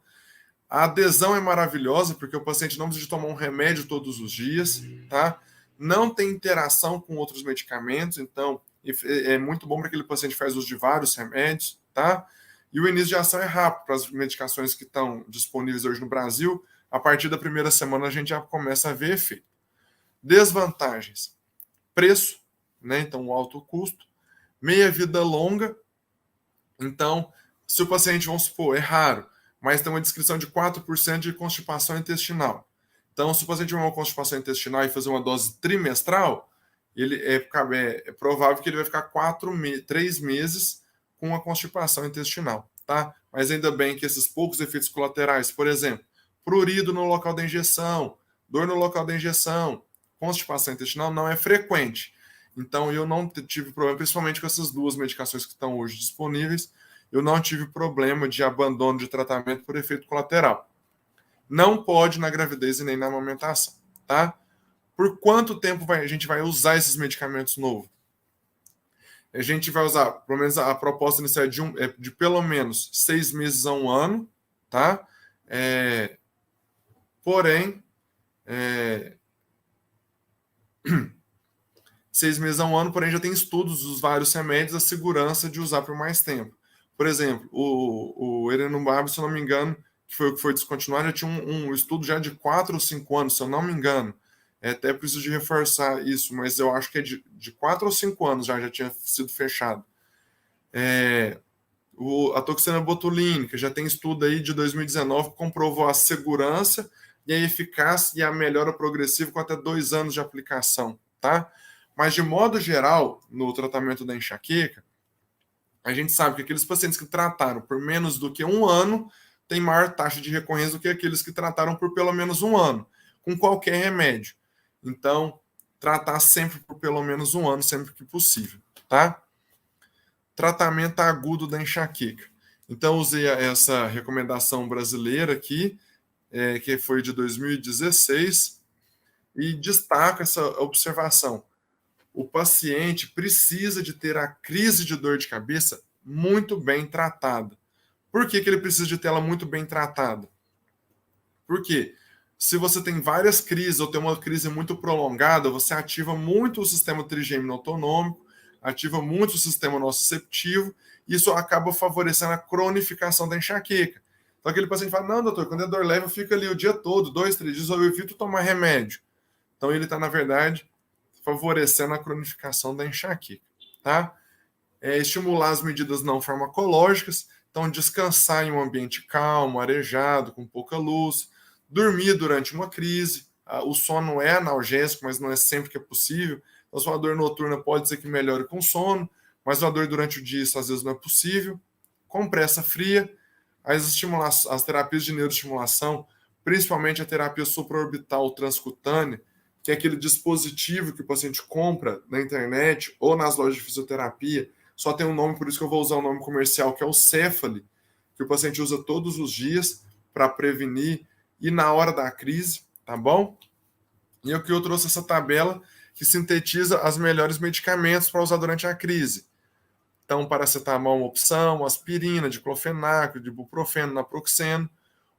[SPEAKER 5] A adesão é maravilhosa, porque o paciente não precisa tomar um remédio todos os dias, tá? Não tem interação com outros medicamentos, então é muito bom para aquele paciente que faz uso de vários remédios, tá? E o início de ação é rápido para as medicações que estão disponíveis hoje no Brasil. A partir da primeira semana a gente já começa a ver efeito. Desvantagens: preço, né? Então, o alto custo, meia vida longa. Então, se o paciente, vamos supor, é raro, mas tem uma descrição de 4% de constipação intestinal. Então, se o paciente tiver uma constipação intestinal e fazer uma dose trimestral, ele é provável que ele vai ficar 3 meses com a constipação intestinal, tá? Mas ainda bem que esses poucos efeitos colaterais, por exemplo, prurido no local da injeção, dor no local da injeção, constipação intestinal, não é frequente. Então, eu não tive problema, principalmente com essas 2 medicações que estão hoje disponíveis, eu não tive problema de abandono de tratamento por efeito colateral. Não pode na gravidez e nem na amamentação, tá? Por quanto tempo a gente vai usar esses medicamentos novos? A gente vai usar, pelo menos a proposta inicial é de pelo menos 6 meses a 1 ano, tá? Porém, 6 meses a 1 ano, porém já tem estudos dos vários remédios, a segurança de usar por mais tempo. Por exemplo, o Erenumab, se eu não me engano, que foi o que foi descontinuado, já tinha um estudo já de 4 ou 5 anos, se eu não me engano. Até preciso de reforçar isso, mas eu acho que é de 4 ou 5 anos já tinha sido fechado. A toxina botulínica, já tem estudo aí de 2019 que comprovou a segurança e a eficácia e a melhora progressiva com até 2 anos de aplicação, tá? Mas, de modo geral, no tratamento da enxaqueca, a gente sabe que aqueles pacientes que trataram por menos do que 1 ano têm maior taxa de recorrência do que aqueles que trataram por pelo menos 1 ano, com qualquer remédio. Então, tratar sempre por pelo menos 1 ano, sempre que possível, tá? Tratamento agudo da enxaqueca. Então, usei essa recomendação brasileira aqui, que foi de 2016, e destaco essa observação. O paciente precisa de ter a crise de dor de cabeça muito bem tratada. Por que ele precisa de ter ela muito bem tratada? Porque se você tem várias crises ou tem uma crise muito prolongada, você ativa muito o sistema trigêmeo autonômico, ativa muito o sistema nociceptivo, e isso acaba favorecendo a cronificação da enxaqueca. Então aquele paciente fala, não, doutor, quando é dor leve eu fico ali o dia todo, 2, 3 dias, eu evito tomar remédio. Então ele está, na verdade, favorecendo a cronificação da enxaqueca, tá? Estimular as medidas não farmacológicas, então descansar em um ambiente calmo, arejado, com pouca luz, dormir durante uma crise, o sono é analgésico, mas não é sempre que é possível, então se uma dor noturna pode ser que melhore com sono, mas uma dor durante o dia isso às vezes não é possível, compressa fria, as terapias de neuroestimulação, principalmente a terapia supraorbital transcutânea, que é aquele dispositivo que o paciente compra na internet ou nas lojas de fisioterapia, só tem um nome, por isso que eu vou usar o nome comercial, que é o Cefali, que o paciente usa todos os dias para prevenir e na hora da crise, tá bom? E aqui eu trouxe essa tabela que sintetiza os melhores medicamentos para usar durante a crise. Então, paracetamol é uma opção, aspirina, diclofenaco, de ibuprofeno, naproxeno,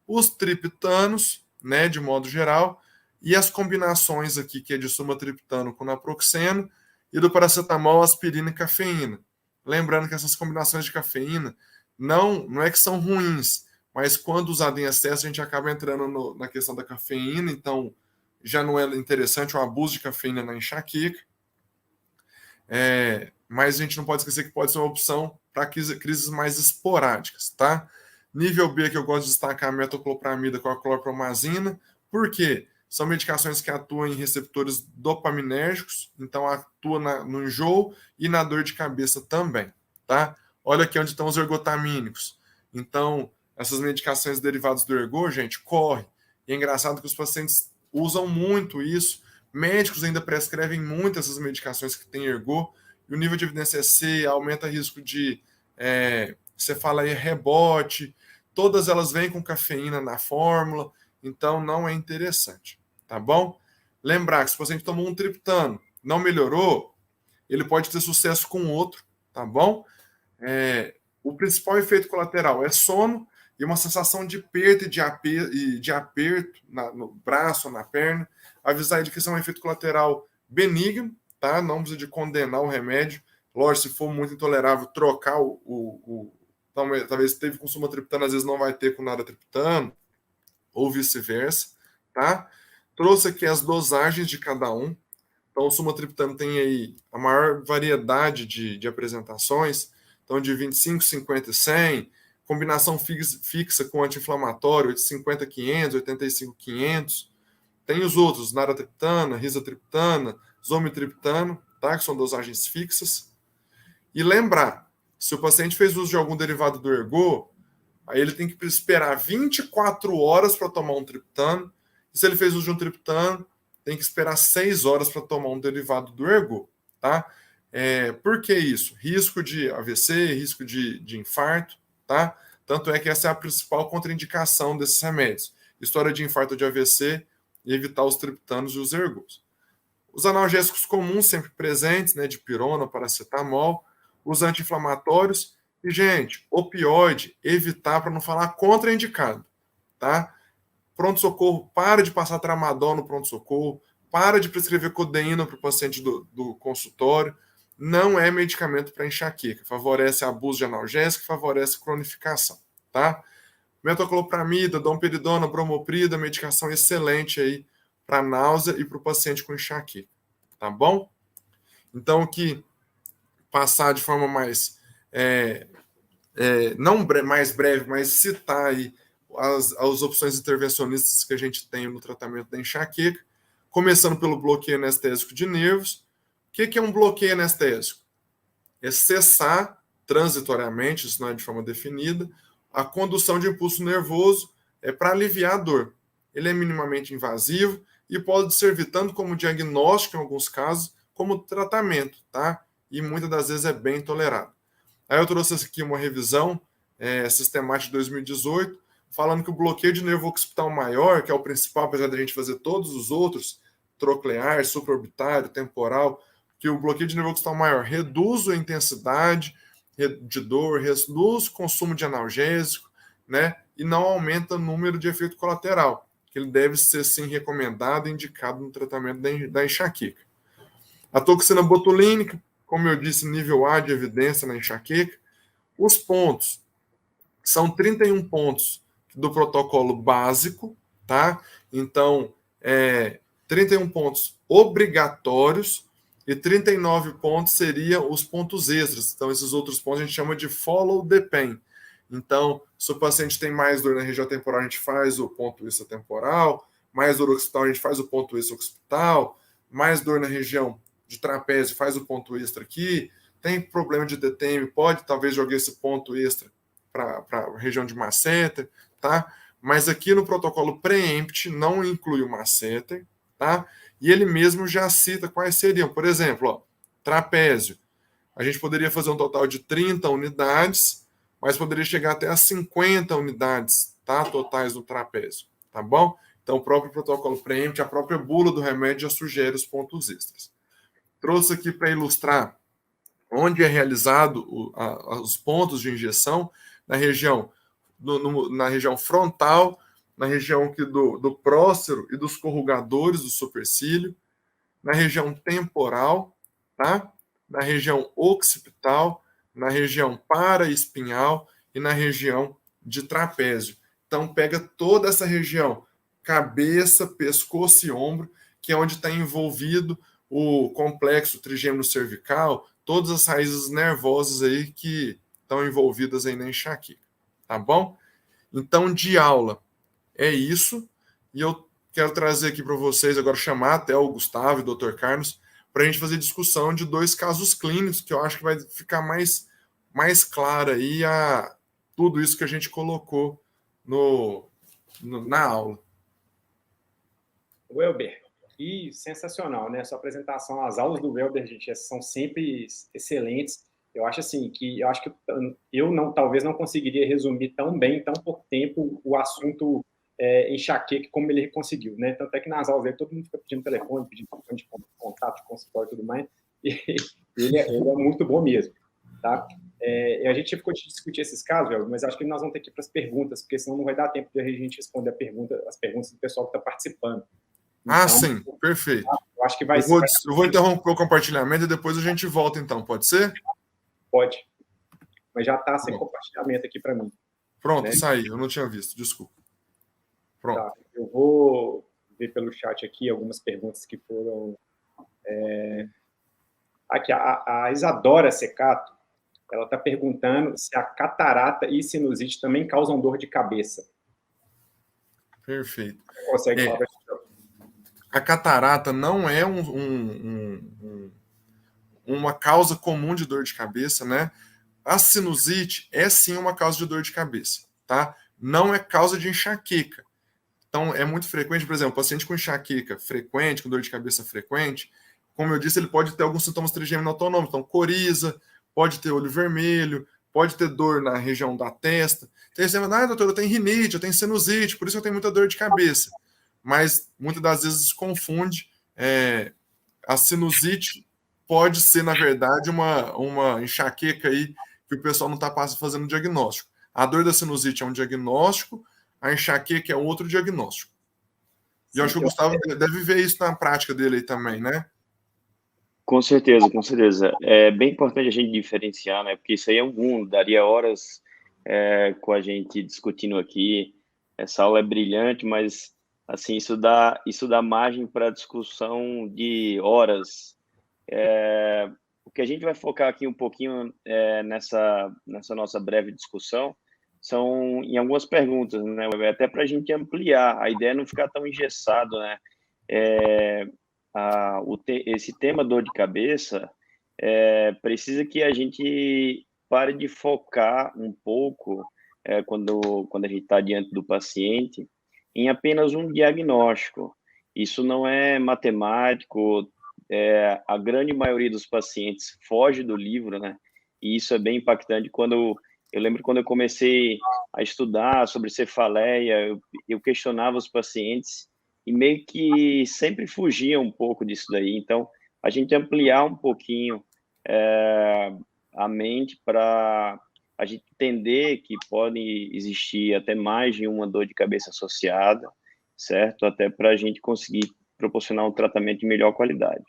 [SPEAKER 5] os triptanos, né, de modo geral, e as combinações aqui, que é de sumatriptano com naproxeno, e do paracetamol, aspirina e cafeína. Lembrando que essas combinações de cafeína não é que são ruins, mas quando usado em excesso, a gente acaba entrando na questão da cafeína, então já não é interessante o abuso de cafeína na enxaqueca. Mas a gente não pode esquecer que pode ser uma opção para crises mais esporádicas, tá? Nível B, que eu gosto de destacar, a metoclopramida com a clorpromazina. Por quê? São medicações que atuam em receptores dopaminérgicos, então atua no enjoo e na dor de cabeça também, tá? Olha aqui onde estão os ergotamínicos. Então, essas medicações derivadas do ergo, gente, corre. E é engraçado que os pacientes usam muito isso. Médicos ainda prescrevem muito essas medicações que têm ergo, e o nível de evidência é C, aumenta o risco de você fala aí rebote, todas elas vêm com cafeína na fórmula, então não é interessante, tá bom? Lembrar que se o paciente tomou um triptano, não melhorou, ele pode ter sucesso com outro, tá bom? O principal efeito colateral é sono e uma sensação de perda e de aperto no braço ou na perna. Avisar ele que isso é um efeito colateral benigno, tá? Não precisa de condenar o remédio. Lógico, se for muito intolerável, trocar talvez teve com sumatriptano, às vezes não vai ter com naratriptano, ou vice-versa, tá? Trouxe aqui as dosagens de cada um. Então, o sumatriptano tem aí a maior variedade de apresentações, então de 25, 50 e 100, combinação fixa com anti-inflamatório, 50, 500, 85, 500. Tem os outros, naratriptana, rizatriptana, zomitriptano, tá? Que são dosagens fixas. E lembrar, se o paciente fez uso de algum derivado do ergo, aí ele tem que esperar 24 horas para tomar um triptano, e se ele fez uso de um triptano, tem que esperar 6 horas para tomar um derivado do ergo, tá? Por que isso? Risco de AVC, risco de infarto, tá? Tanto é que essa é a principal contraindicação desses remédios. História de infarto ou de AVC e evitar os triptanos e os ergos. Os analgésicos comuns sempre presentes, né, de pirona, paracetamol, os anti-inflamatórios e, gente, opioide, evitar para não falar contraindicado, tá? Pronto-socorro, para de passar tramadol no pronto-socorro, para de prescrever codeína para o paciente do consultório. Não é medicamento para enxaqueca, favorece abuso de analgésico, favorece cronificação, tá? Metoclopramida, domperidona, bromoprida, medicação excelente aí para náusea e para o paciente com enxaqueca, tá bom? Então, aqui, passar de forma mais, não mais breve, mas citar aí as opções intervencionistas que a gente tem no tratamento da enxaqueca, começando pelo bloqueio anestésico de nervos. O que é um bloqueio anestésico? É cessar transitoriamente, isso não é de forma definida, a condução de impulso nervoso para aliviar a dor. Ele é minimamente invasivo e pode servir tanto como diagnóstico, em alguns casos, como tratamento, tá? E muitas das vezes é bem tolerado. Aí eu trouxe aqui uma revisão sistemática de 2018, falando que o bloqueio de nervo occipital maior, que é o principal, apesar da gente fazer todos os outros, troclear, supraorbitário, temporal, que o bloqueio de nervo occipital maior reduz a intensidade de dor, reduz o consumo de analgésico, né? E não aumenta o número de efeito colateral, que ele deve ser, sim, recomendado e indicado no tratamento da enxaqueca. A toxina botulínica, como eu disse, nível A de evidência na enxaqueca. Os pontos, são 31 pontos do protocolo básico, tá? Então, 31 pontos obrigatórios e 39 pontos seriam os pontos extras. Então, esses outros pontos a gente chama de follow the pain. Então, se o paciente tem mais dor na região temporal, a gente faz o ponto extra temporal, mais dor occipital, a gente faz o ponto extra occipital, mais dor na região de trapézio, faz o ponto extra aqui, tem problema de DTM, pode talvez jogar esse ponto extra para a região de masseter, tá? Mas aqui no protocolo preempt não inclui o masseter, tá? E ele mesmo já cita quais seriam. Por exemplo, ó, trapézio. A gente poderia fazer um total de 30 unidades, mas poderia chegar até a 50 unidades, tá? Totais no trapézio, tá bom? Então, o próprio protocolo preempt, a própria bula do remédio já sugere os pontos extras. Trouxe aqui para ilustrar onde é realizado os pontos de injeção na região, na região frontal, na região do prócero e dos corrugadores do supercílio, na região temporal, tá? Na região occipital, na região paraespinhal e na região de trapézio. Então, pega toda essa região, cabeça, pescoço e ombro, que é onde está envolvido o complexo trigêmeo cervical, todas as raízes nervosas aí que estão envolvidas aí na enxaqueca, tá bom? Então, de aula é isso, e eu quero trazer aqui para vocês, agora chamar até o Gustavo e o Dr. Carlos, para a gente fazer discussão de 2 casos clínicos, que eu acho que vai ficar mais claro aí tudo isso que a gente colocou na aula.
[SPEAKER 4] Welber, e sensacional, né? Sua apresentação, as aulas do Welber, gente, são sempre excelentes. Eu acho assim que talvez não conseguiria resumir tão bem, tão pouco tempo, o assunto enxaqueca como ele conseguiu, né? Tanto é que nas aulas dele todo mundo fica pedindo telefone, pedindo de contato, de consultório e tudo mais. E ele é muito bom mesmo, tá? A gente ficou de discutir esses casos, Welber, mas acho que nós vamos ter que ir para as perguntas, porque senão não vai dar tempo de a gente responder as perguntas do pessoal que está participando. Então,
[SPEAKER 5] sim, perfeito.
[SPEAKER 4] Eu acho que
[SPEAKER 5] eu vou interromper o compartilhamento e depois a gente volta, então. Pode ser?
[SPEAKER 4] Pode. Mas já está sem compartilhamento aqui para mim.
[SPEAKER 5] Pronto,
[SPEAKER 4] né?
[SPEAKER 5] Saiu. Eu não tinha visto, desculpa. Pronto.
[SPEAKER 4] Tá, eu vou ver pelo chat aqui algumas perguntas que foram... Aqui, a Isadora Secato, ela está perguntando se a catarata e sinusite também causam dor de cabeça.
[SPEAKER 5] Perfeito.
[SPEAKER 4] Você consegue falar?
[SPEAKER 5] A catarata não é uma causa comum de dor de cabeça, né? A sinusite é sim uma causa de dor de cabeça, tá? Não é causa de enxaqueca. Então, é muito frequente, por exemplo, paciente com enxaqueca frequente, com dor de cabeça frequente, como eu disse, ele pode ter alguns sintomas trigêmeo autonômicos, então coriza, pode ter olho vermelho, pode ter dor na região da testa. Tem gente que diz, doutor, eu tenho rinite, eu tenho sinusite, por isso eu tenho muita dor de cabeça. Mas muitas das vezes se confunde. A sinusite pode ser, na verdade, uma enxaqueca aí que o pessoal não está fazendo diagnóstico. A dor da sinusite é um diagnóstico, a enxaqueca é outro diagnóstico. E eu acho que o Gustavo deve ver isso na prática dele aí também, né?
[SPEAKER 6] Com certeza, com certeza. É bem importante a gente diferenciar, né? Porque isso aí é um mundo, daria horas com a gente discutindo aqui. Essa aula é brilhante, mas assim, isso dá margem para discussão de horas. O que a gente vai focar aqui um pouquinho nessa nossa breve discussão são em algumas perguntas, né? Até para a gente ampliar, a ideia é não ficar tão engessado, né? Esse tema dor de cabeça precisa que a gente pare de focar um pouco quando a gente está diante do paciente em apenas um diagnóstico. Isso não é matemático, a grande maioria dos pacientes foge do livro, né? E isso é bem impactante. Eu lembro quando eu comecei a estudar sobre cefaleia, eu questionava os pacientes e meio que sempre fugia um pouco disso daí. Então, a gente ampliar um pouquinho a mente para a gente entender que pode existir até mais de uma dor de cabeça associada, certo? Até para a gente conseguir proporcionar um tratamento de melhor qualidade.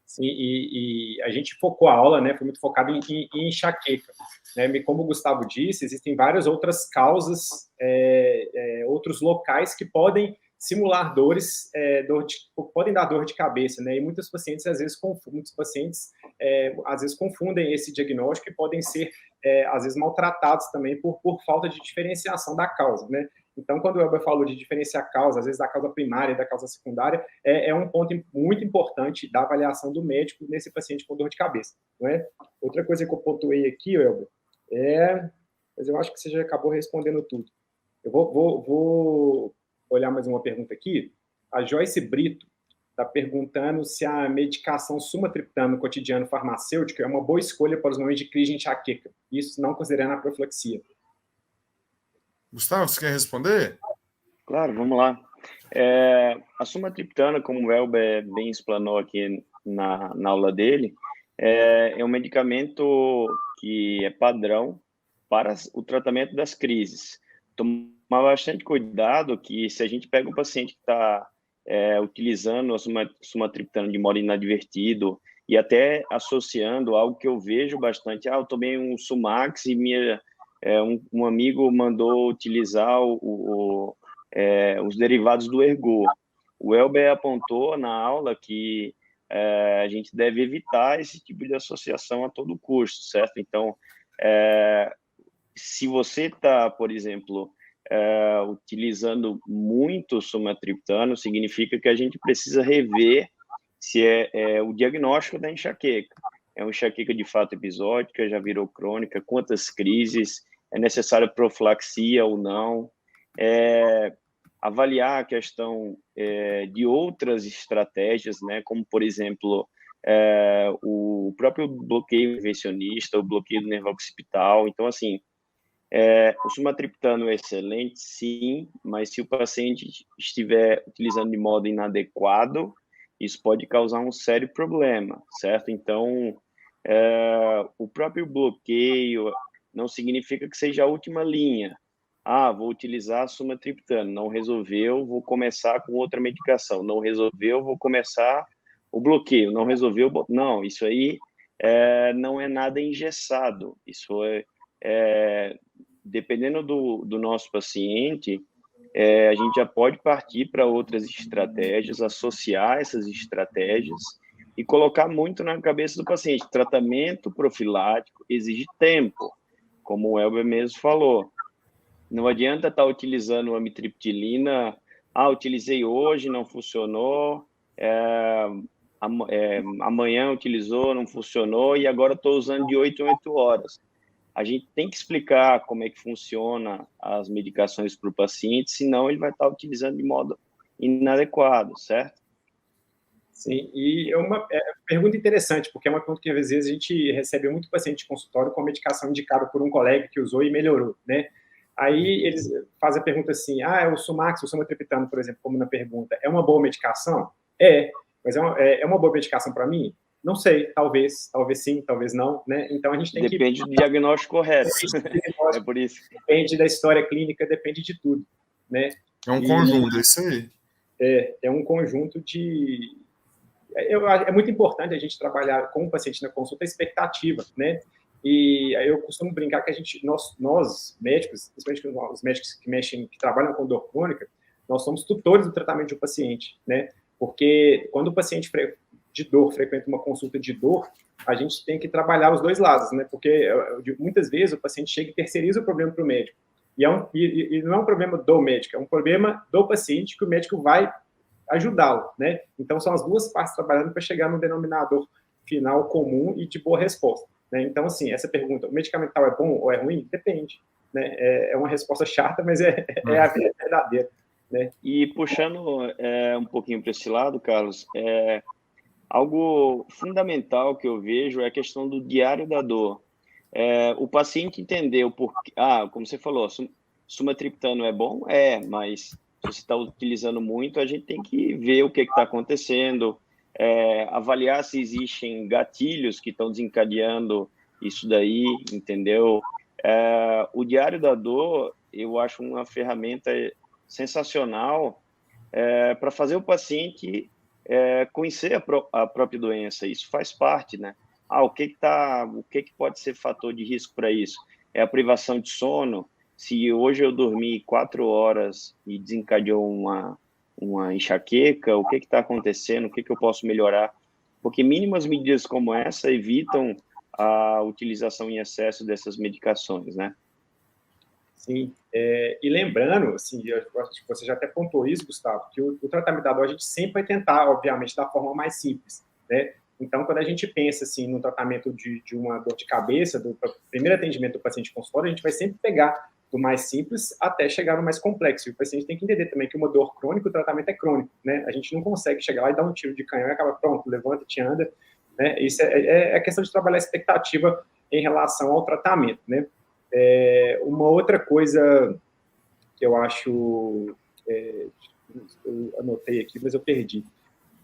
[SPEAKER 4] Sim, e a gente focou a aula, né? Foi muito focado em enxaqueca. Né? Como o Gustavo disse, existem várias outras causas, outros locais que podem simular dores, podem dar dor de cabeça, né? E muitos pacientes às vezes confundem esse diagnóstico e podem ser às vezes maltratados também por falta de diferenciação da causa, né? Então, quando o Welber falou de diferenciar a causa, às vezes da causa primária e da causa secundária, é um ponto muito importante da avaliação do médico nesse paciente com dor de cabeça, não é? Outra coisa que eu pontuei aqui, Welber, mas eu acho que você já acabou respondendo tudo. Eu vou olhar mais uma pergunta aqui. A Joyce Brito está perguntando se a medicação sumatriptano cotidiano farmacêutico é uma boa escolha para os momentos de crise de enxaqueca, isso não considerando a profilaxia.
[SPEAKER 5] Gustavo, você quer responder?
[SPEAKER 6] Claro, vamos lá. A sumatriptana, como o Welber bem explanou aqui na aula dele, é um medicamento que é padrão para o tratamento das crises. Tomar bastante cuidado que se a gente pega um paciente que está utilizando a sumatriptana de modo inadvertido e até associando algo que eu vejo bastante, eu tomei um Sumax e um amigo mandou utilizar os derivados do ergo. O Welber apontou na aula que a gente deve evitar esse tipo de associação a todo custo, certo? Então, se você está, por exemplo, utilizando muito sumatriptano, significa que a gente precisa rever se o diagnóstico da enxaqueca. É uma enxaqueca de fato episódica, já virou crônica, quantas crises, é necessária profilaxia ou não, avaliar a questão de outras estratégias, né, como, por exemplo, o próprio bloqueio inversionista, o bloqueio do nervo occipital. Então, assim, o sumatriptano é excelente, sim, mas se o paciente estiver utilizando de modo inadequado, isso pode causar um sério problema, certo? Então, o próprio bloqueio não significa que seja a última linha. Vou utilizar sumatriptano, não resolveu, vou começar com outra medicação, não resolveu, vou começar o bloqueio, não resolveu, não, isso aí não é nada engessado, isso dependendo do nosso paciente, a gente já pode partir para outras estratégias, associar essas estratégias e colocar muito na cabeça do paciente. Tratamento profilático exige tempo, como o Elber mesmo falou. Não adianta estar utilizando amitriptilina, utilizei hoje, não funcionou, amanhã utilizou, não funcionou, e agora estou usando de 8 em 8 horas. A gente tem que explicar como é que funciona as medicações para o paciente, senão ele vai estar utilizando de modo inadequado, certo?
[SPEAKER 4] Sim, e é uma pergunta interessante, porque é uma pergunta que às vezes a gente recebe muito paciente de consultório com a medicação indicada por um colega que usou e melhorou, né? Aí eles fazem a pergunta assim, o Sumax, o sumatriptano, por exemplo, como na pergunta, é uma boa medicação? Mas é uma boa medicação para mim? Não sei, talvez sim, talvez não, né? Então a gente tem
[SPEAKER 6] Depende do diagnóstico correto. É por isso.
[SPEAKER 4] Depende da história clínica, depende de tudo, né?
[SPEAKER 5] É um conjunto, é isso aí.
[SPEAKER 4] É um conjunto de... É muito importante a gente trabalhar com o paciente na consulta a expectativa, né? E aí eu costumo brincar que nós médicos, principalmente os médicos que trabalham com dor crônica, nós somos tutores do tratamento do paciente, né? Porque quando o paciente de dor frequenta uma consulta de dor, a gente tem que trabalhar os dois lados, né? Porque muitas vezes o paciente chega e terceiriza o problema para o médico. E não é um problema do médico, é um problema do paciente que o médico vai ajudá-lo, né? Então são as duas partes trabalhando para chegar no denominador final comum e de boa resposta, né? Então, assim, essa pergunta, o medicamental é bom ou é ruim? Depende, né? É uma resposta chata, mas é a verdadeira, né?
[SPEAKER 6] E puxando um pouquinho para esse lado, Carlos, algo fundamental que eu vejo é a questão do diário da dor. O paciente entendeu como você falou, sumatriptano é bom? Mas se você está utilizando muito, a gente tem que ver o que está acontecendo, avaliar se existem gatilhos que estão desencadeando isso daí, entendeu? O diário da dor, eu acho uma ferramenta sensacional para fazer o paciente conhecer a própria doença. Isso faz parte, né? O que pode ser fator de risco para isso? É a privação de sono. Se hoje eu dormi 4 horas e desencadeou uma enxaqueca, o que está acontecendo? O que eu posso melhorar? Porque mínimas medidas como essa evitam a utilização em excesso dessas medicações, né?
[SPEAKER 4] Sim, e lembrando, assim, eu acho que você já até pontuou isso, Gustavo, que o tratamento da dor a gente sempre vai tentar, obviamente, da forma mais simples, né? Então, quando a gente pensa, assim, no tratamento de uma dor de cabeça, do primeiro atendimento do paciente consultório, a gente vai sempre pegar do mais simples até chegar no mais complexo. E o paciente tem que entender também que uma dor crônica, o tratamento é crônico, né? A gente não consegue chegar lá e dar um tiro de canhão e acaba, pronto, levanta, te anda, né? Isso é questão de trabalhar a expectativa em relação ao tratamento, né? Uma outra coisa que eu acho, eu anotei aqui, mas eu perdi,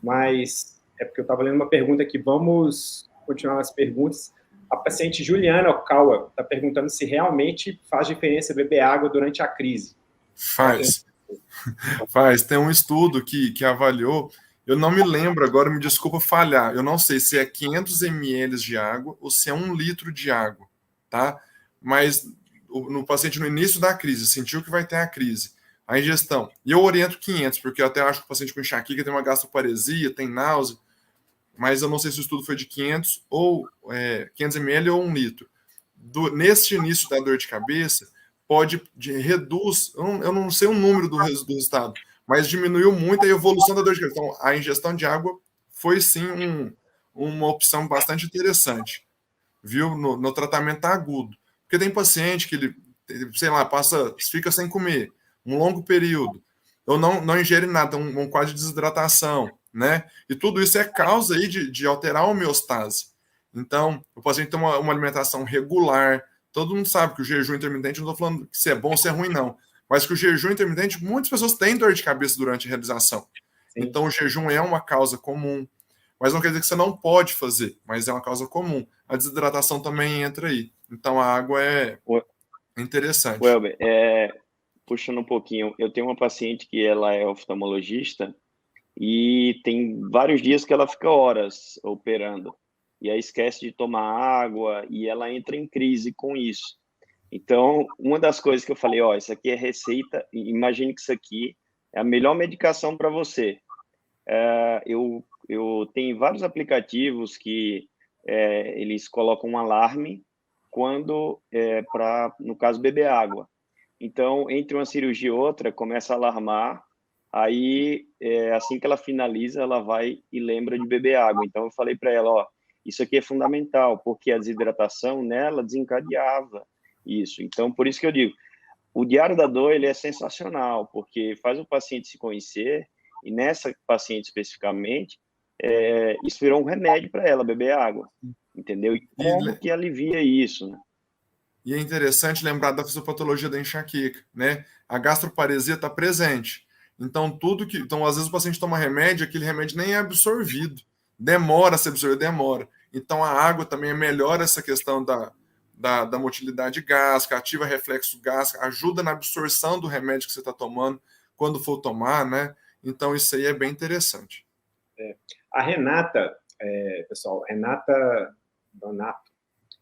[SPEAKER 4] mas é porque eu estava lendo uma pergunta aqui, vamos continuar as perguntas. A paciente Juliana Okawa está perguntando se realmente faz diferença beber água durante a crise.
[SPEAKER 5] Faz. Tem um estudo que avaliou, eu não me lembro agora, me desculpa falhar, eu não sei se é 500 ml de água ou se é 1 litro de água, tá? Mas no paciente no início da crise, sentiu que vai ter a crise, a ingestão, e eu oriento 500, porque eu até acho que o paciente com enxaqueca tem uma gastroparesia, tem náusea, mas eu não sei se o estudo foi de 500 ml ou 1 litro. Neste início da dor de cabeça, reduz, eu não sei o número do resultado, mas diminuiu muito a evolução da dor de cabeça. Então, a ingestão de água foi sim uma opção bastante interessante, viu? No tratamento agudo. Porque tem paciente que ele sei lá, fica sem comer um longo período, ou não ingere nada, um quadro de desidratação, né? E tudo isso é causa aí de alterar a homeostase. Então, o paciente tem uma alimentação regular. Todo mundo sabe que o jejum intermitente, não estou falando se é bom ou se é ruim, não. Mas que o jejum intermitente, muitas pessoas têm dor de cabeça durante a realização. Sim. Então, o jejum é uma causa comum. Mas não quer dizer que você não pode fazer, mas é uma causa comum. A desidratação também entra aí. Então, a água é interessante.
[SPEAKER 6] Welber, puxando um pouquinho, eu tenho uma paciente que ela é oftalmologista e tem vários dias que ela fica horas operando. E aí esquece de tomar água e ela entra em crise com isso. Então, uma das coisas que eu falei, isso aqui é receita, imagine que isso aqui é a melhor medicação para você. Eu tenho vários aplicativos que eles colocam um alarme quando, no caso, beber água. Então, entre uma cirurgia e outra, começa a alarmar, aí, assim que ela finaliza, ela vai e lembra de beber água. Então, eu falei para ela, isso aqui é fundamental, porque a desidratação nela desencadeava isso. Então, por isso que eu digo, o Diário da Dor, ele é sensacional, porque faz o paciente se conhecer, e nessa paciente especificamente, isso virou um remédio para ela, beber água, entendeu? E como que alivia isso, né?
[SPEAKER 5] E é interessante lembrar da fisiopatologia da enxaqueca, né? A gastroparesia está presente. Então, às vezes o paciente toma remédio, aquele remédio nem é absorvido. Demora a ser absorvido, demora. Então, a água também melhora essa questão da motilidade gástrica, ativa reflexo gástrico, ajuda na absorção do remédio que você está tomando quando for tomar, né? Então, isso aí é bem interessante.
[SPEAKER 4] A Renata, pessoal, Renata Donato,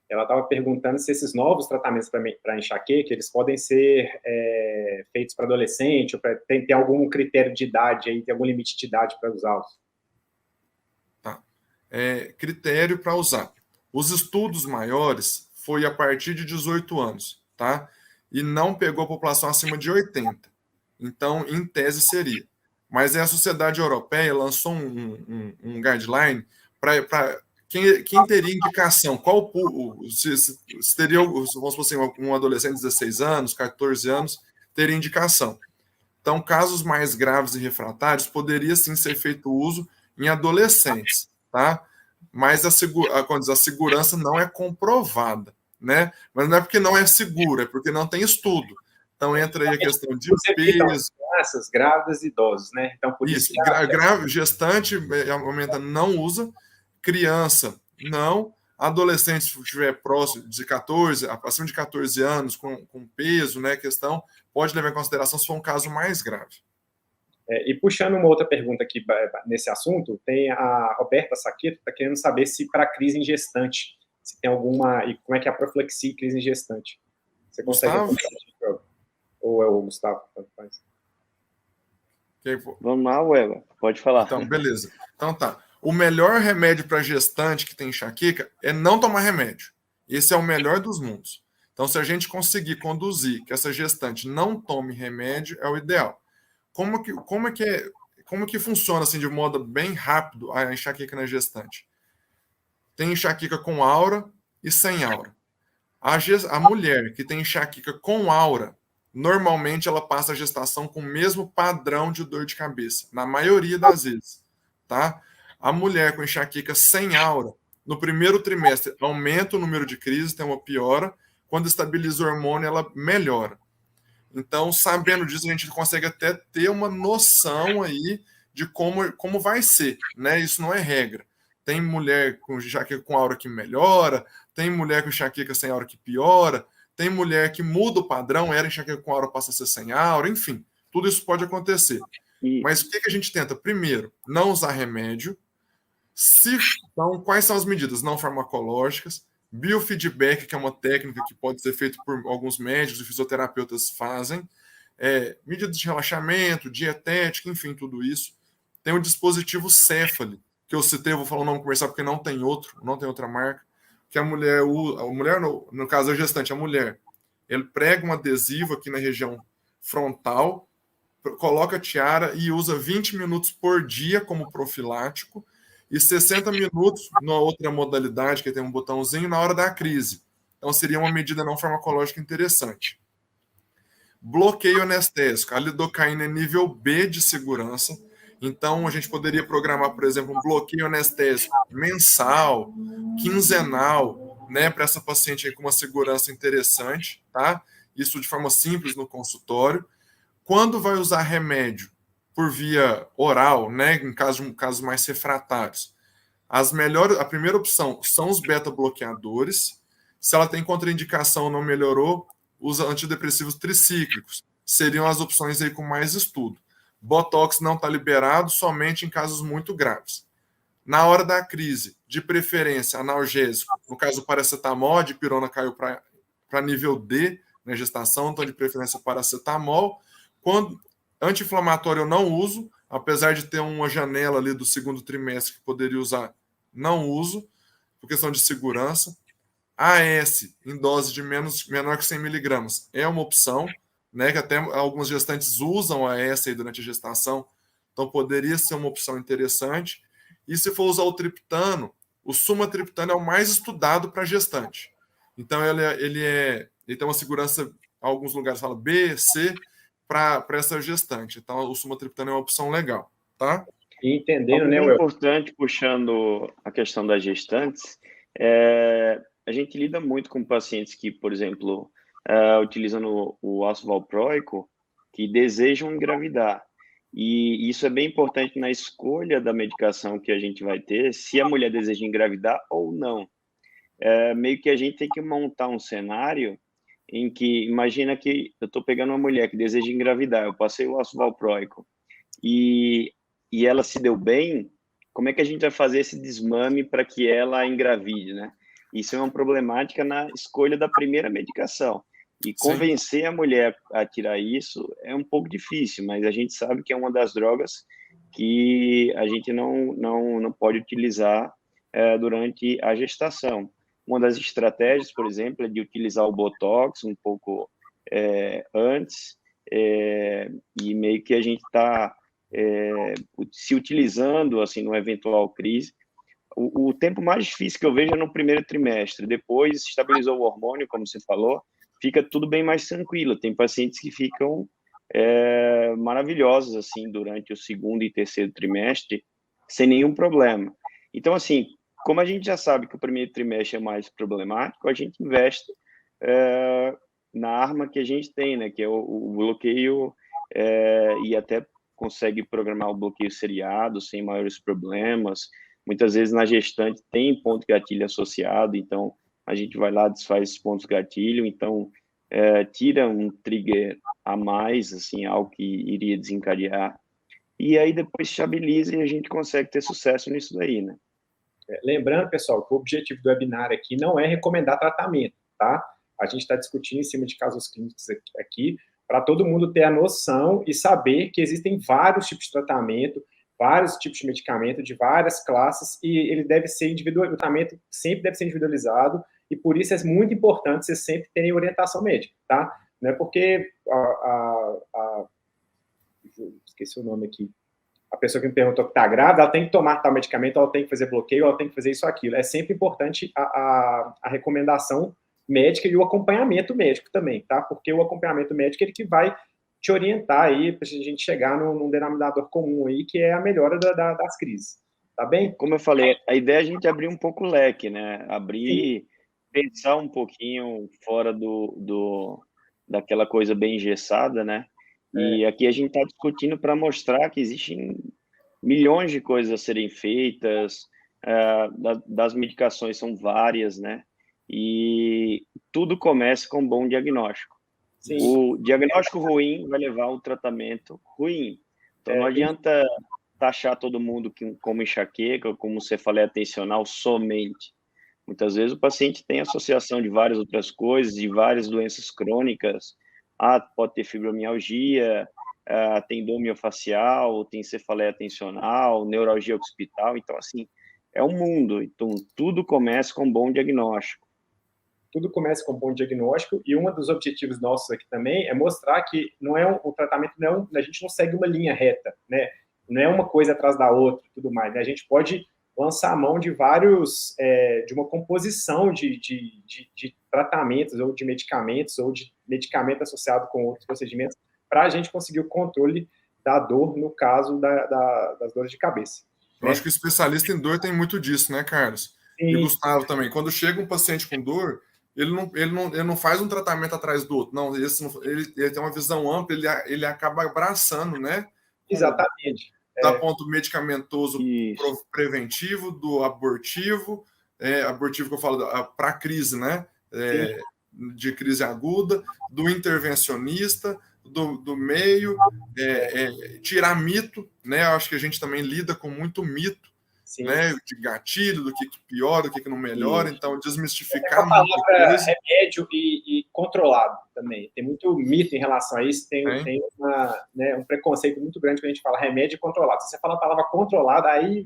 [SPEAKER 4] ela estava perguntando se esses novos tratamentos para enxaqueca, eles podem ser feitos para adolescente, ou tem algum critério de idade aí, tem algum limite de idade para usá-los?
[SPEAKER 5] Tá. Critério para usar. Os estudos maiores foi a partir de 18 anos, tá? E não pegou a população acima de 80. Então, em tese, seria. Mas a Sociedade Europeia lançou um guideline para quem teria indicação, se teria, vamos supor assim, um adolescente de 16 anos, 14 anos, teria indicação. Então, casos mais graves e refratários, poderia sim ser feito uso em adolescentes, tá? Mas a segurança não é comprovada, né? Mas não é porque não é seguro, é porque não tem estudo. Então, entra aí a questão de peso.
[SPEAKER 4] Crianças, grávidas e idosos, né? Então, por
[SPEAKER 5] isso gestante, aumenta, não usa. Criança, não. Adolescente, se estiver próximo de 14, acima de 14 anos, com peso, né? Questão, pode levar em consideração se for um caso mais grave.
[SPEAKER 4] E puxando uma outra pergunta aqui nesse assunto, tem a Roberta Saqueto, está querendo saber se para crise em gestante, se tem alguma, e como é que é a profilaxia e crise em gestante. Você consegue... Ou é o Gustavo?
[SPEAKER 6] Vamos lá, Weber, pode falar.
[SPEAKER 5] Então, beleza. Então tá. O melhor remédio para gestante que tem enxaqueca é não tomar remédio. Esse é o melhor dos mundos. Então, se a gente conseguir conduzir que essa gestante não tome remédio, é o ideal. Como que funciona assim de modo bem rápido a enxaqueca na gestante? Tem enxaqueca com aura e sem aura. A mulher que tem enxaqueca com aura, normalmente ela passa a gestação com o mesmo padrão de dor de cabeça, na maioria das vezes, tá? A mulher com enxaqueca sem aura, no primeiro trimestre, aumenta o número de crises, tem uma piora. Quando estabiliza o hormônio, ela melhora. Então, sabendo disso, a gente consegue até ter uma noção aí de como vai ser, né? Isso não é regra. Tem mulher com enxaqueca com aura que melhora, tem mulher com enxaqueca sem aura que piora, tem mulher que muda o padrão, era enxaqueca com aura, passa a ser sem aura, enfim, tudo isso pode acontecer. Mas o que a gente tenta? Primeiro, não usar remédio. Então, quais são as medidas não farmacológicas? Biofeedback, que é uma técnica que pode ser feita por alguns médicos e fisioterapeutas fazem. Medidas de relaxamento, dietética, enfim, tudo isso. Tem o dispositivo Céfale, que eu citei, eu vou falar o nome comercial porque não tem outra marca, que a mulher, no caso da gestante, a mulher, ele prega um adesivo aqui na região frontal, coloca a tiara e usa 20 minutos por dia como profilático e 60 minutos na outra modalidade, que tem um botãozinho, na hora da crise. Então, seria uma medida não farmacológica interessante. Bloqueio anestésico. A lidocaína é nível B de segurança. Então, a gente poderia programar, por exemplo, um bloqueio anestésico mensal, quinzenal, né, para essa paciente aí com uma segurança interessante, tá? Isso de forma simples no consultório. Quando vai usar remédio por via oral, né, em casos mais refratários, a primeira opção são os beta-bloqueadores. Se ela tem contraindicação ou não melhorou, usa antidepressivos tricíclicos. Seriam as opções aí com mais estudo. Botox não está liberado, somente em casos muito graves. Na hora da crise, de preferência, analgésico, no caso do paracetamol, a dipirona caiu para nível D na gestação, então de preferência paracetamol. Quando anti-inflamatório eu não uso, apesar de ter uma janela ali do segundo trimestre que poderia usar, não uso, por questão de segurança. AS em dose de menor que 100 miligramas é uma opção, né, que até algumas gestantes usam a AS aí durante a gestação, então poderia ser uma opção interessante. E se for usar o triptano, o sumatriptano é o mais estudado para gestante. Então ele tem uma segurança, em alguns lugares fala B, C, para essa gestante. Então o sumatriptano é uma opção legal, tá?
[SPEAKER 4] E entendendo, né,
[SPEAKER 6] Algo importante, puxando a questão das gestantes, a gente lida muito com pacientes que, por exemplo, utilizando o ácido valproico, que desejam engravidar. E isso é bem importante na escolha da medicação que a gente vai ter, se a mulher deseja engravidar ou não. Meio que a gente tem que montar um cenário em que, imagina que eu estou pegando uma mulher que deseja engravidar, eu passei o ácido valproico e ela se deu bem, como é que a gente vai fazer esse desmame para que ela engravide, né? Isso é uma problemática na escolha da primeira medicação. E convencer a mulher a tirar isso é um pouco difícil, mas a gente sabe que é uma das drogas que a gente não pode utilizar durante a gestação. Uma das estratégias, por exemplo, é de utilizar o Botox um pouco antes, e meio que a gente está se utilizando assim, numa eventual crise. O tempo mais difícil que eu vejo é no primeiro trimestre. Depois, estabilizou o hormônio, como você falou, fica tudo bem mais tranquilo. Tem pacientes que ficam maravilhosos assim, durante o segundo e terceiro trimestre, sem nenhum problema. Então, assim, como a gente já sabe que o primeiro trimestre é mais problemático, a gente investe na arma que a gente tem, né, que é o bloqueio, e até consegue programar o bloqueio seriado sem maiores problemas. Muitas vezes na gestante tem ponto gatilho associado, então a gente vai lá, desfaz esses pontos gatilho, então tira um trigger a mais, assim, algo que iria desencadear, e aí depois estabiliza e a gente consegue ter sucesso nisso daí, né?
[SPEAKER 4] Lembrando, pessoal, que o objetivo do webinar aqui não é recomendar tratamento, tá? A gente está discutindo em cima de casos clínicos aqui, para todo mundo ter a noção e saber que existem vários tipos de tratamento, vários tipos de medicamento, de várias classes, e ele deve ser individual, o tratamento sempre deve ser individualizado, e por isso é muito importante vocês sempre terem orientação médica, tá? Não é porque esqueci o nome aqui, a pessoa que me perguntou que está grávida, ela tem que tomar tal medicamento, ela tem que fazer bloqueio, ela tem que fazer isso ou aquilo. É sempre importante a recomendação médica e o acompanhamento médico também, tá? Porque o acompanhamento médico é ele que vai te orientar aí para a gente chegar num denominador comum aí, que é a melhora das crises, tá bem?
[SPEAKER 6] Como eu falei, a ideia é a gente abrir um pouco o leque, né? Abrir, pensar um pouquinho fora daquela coisa bem engessada, né? E aqui a gente está discutindo para mostrar que existem milhões de coisas a serem feitas, das medicações são várias, né? E tudo começa com um bom diagnóstico. Sim. O diagnóstico ruim vai levar ao tratamento ruim. Então não adianta taxar todo mundo como enxaqueca, como cefaleia tensional somente. Muitas vezes o paciente tem associação de várias outras coisas, de várias doenças crônicas. Pode ter fibromialgia, tem dor miofascial, tem cefaleia tensional, neuralgia occipital. Então, assim, é um mundo. Então, tudo começa com um bom diagnóstico.
[SPEAKER 4] Tudo começa com um bom diagnóstico, e um dos objetivos nossos aqui também é mostrar que o tratamento a gente não segue uma linha reta, né? Não é uma coisa atrás da outra, tudo mais, né? A gente pode lançar a mão de de uma composição de tratamentos, ou de medicamentos, ou de medicamento associado com outros procedimentos, para a gente conseguir o controle da dor no caso das dores de cabeça.
[SPEAKER 5] Eu acho que o especialista em dor tem muito disso, né, Carlos?
[SPEAKER 4] Sim.
[SPEAKER 5] E o Gustavo também. Quando chega um paciente com dor, ele não faz um tratamento atrás do outro. Não, ele tem uma visão ampla, ele acaba abraçando, né?
[SPEAKER 4] Exatamente.
[SPEAKER 5] Da ponto medicamentoso preventivo, do abortivo, abortivo que eu falo para crise, né? De crise aguda, do intervencionista, do meio, tirar mito, né? Eu acho que a gente também lida com muito mito, né? De gatilho, do que piora, do que não melhora, então desmistificar
[SPEAKER 4] a palavra remédio e controlado também. Tem muito mito em relação a isso, tem um preconceito muito grande quando a gente fala remédio e controlado. Se você fala a palavra controlada, aí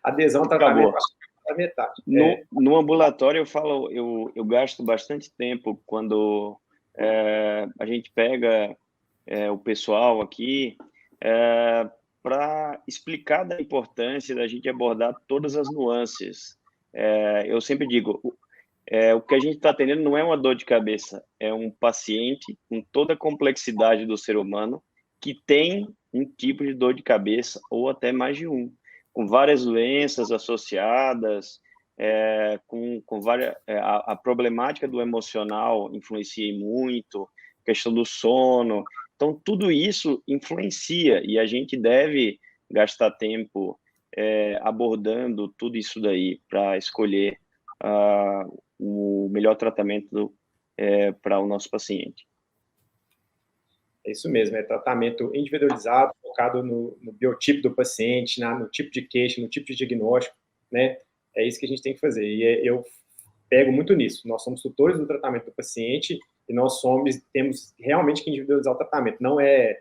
[SPEAKER 4] adesão ao tratamento a metade.
[SPEAKER 6] No ambulatório eu gasto bastante tempo quando a gente pega o pessoal aqui para explicar da importância da gente abordar todas as nuances. Eu sempre digo, o que a gente está atendendo não é uma dor de cabeça, é um paciente com toda a complexidade do ser humano que tem um tipo de dor de cabeça ou até mais de um, com várias doenças associadas, com várias, a problemática do emocional influencia muito, questão do sono. Então, tudo isso influencia e a gente deve gastar tempo abordando tudo isso daí para escolher o melhor tratamento para o nosso paciente.
[SPEAKER 4] É isso mesmo, é tratamento individualizado, focado no biotipo do paciente, no tipo de queixa, no tipo de diagnóstico, né? É isso que a gente tem que fazer. E eu pego muito nisso. Nós somos tutores do tratamento do paciente e nós temos realmente que individualizar o tratamento. Não é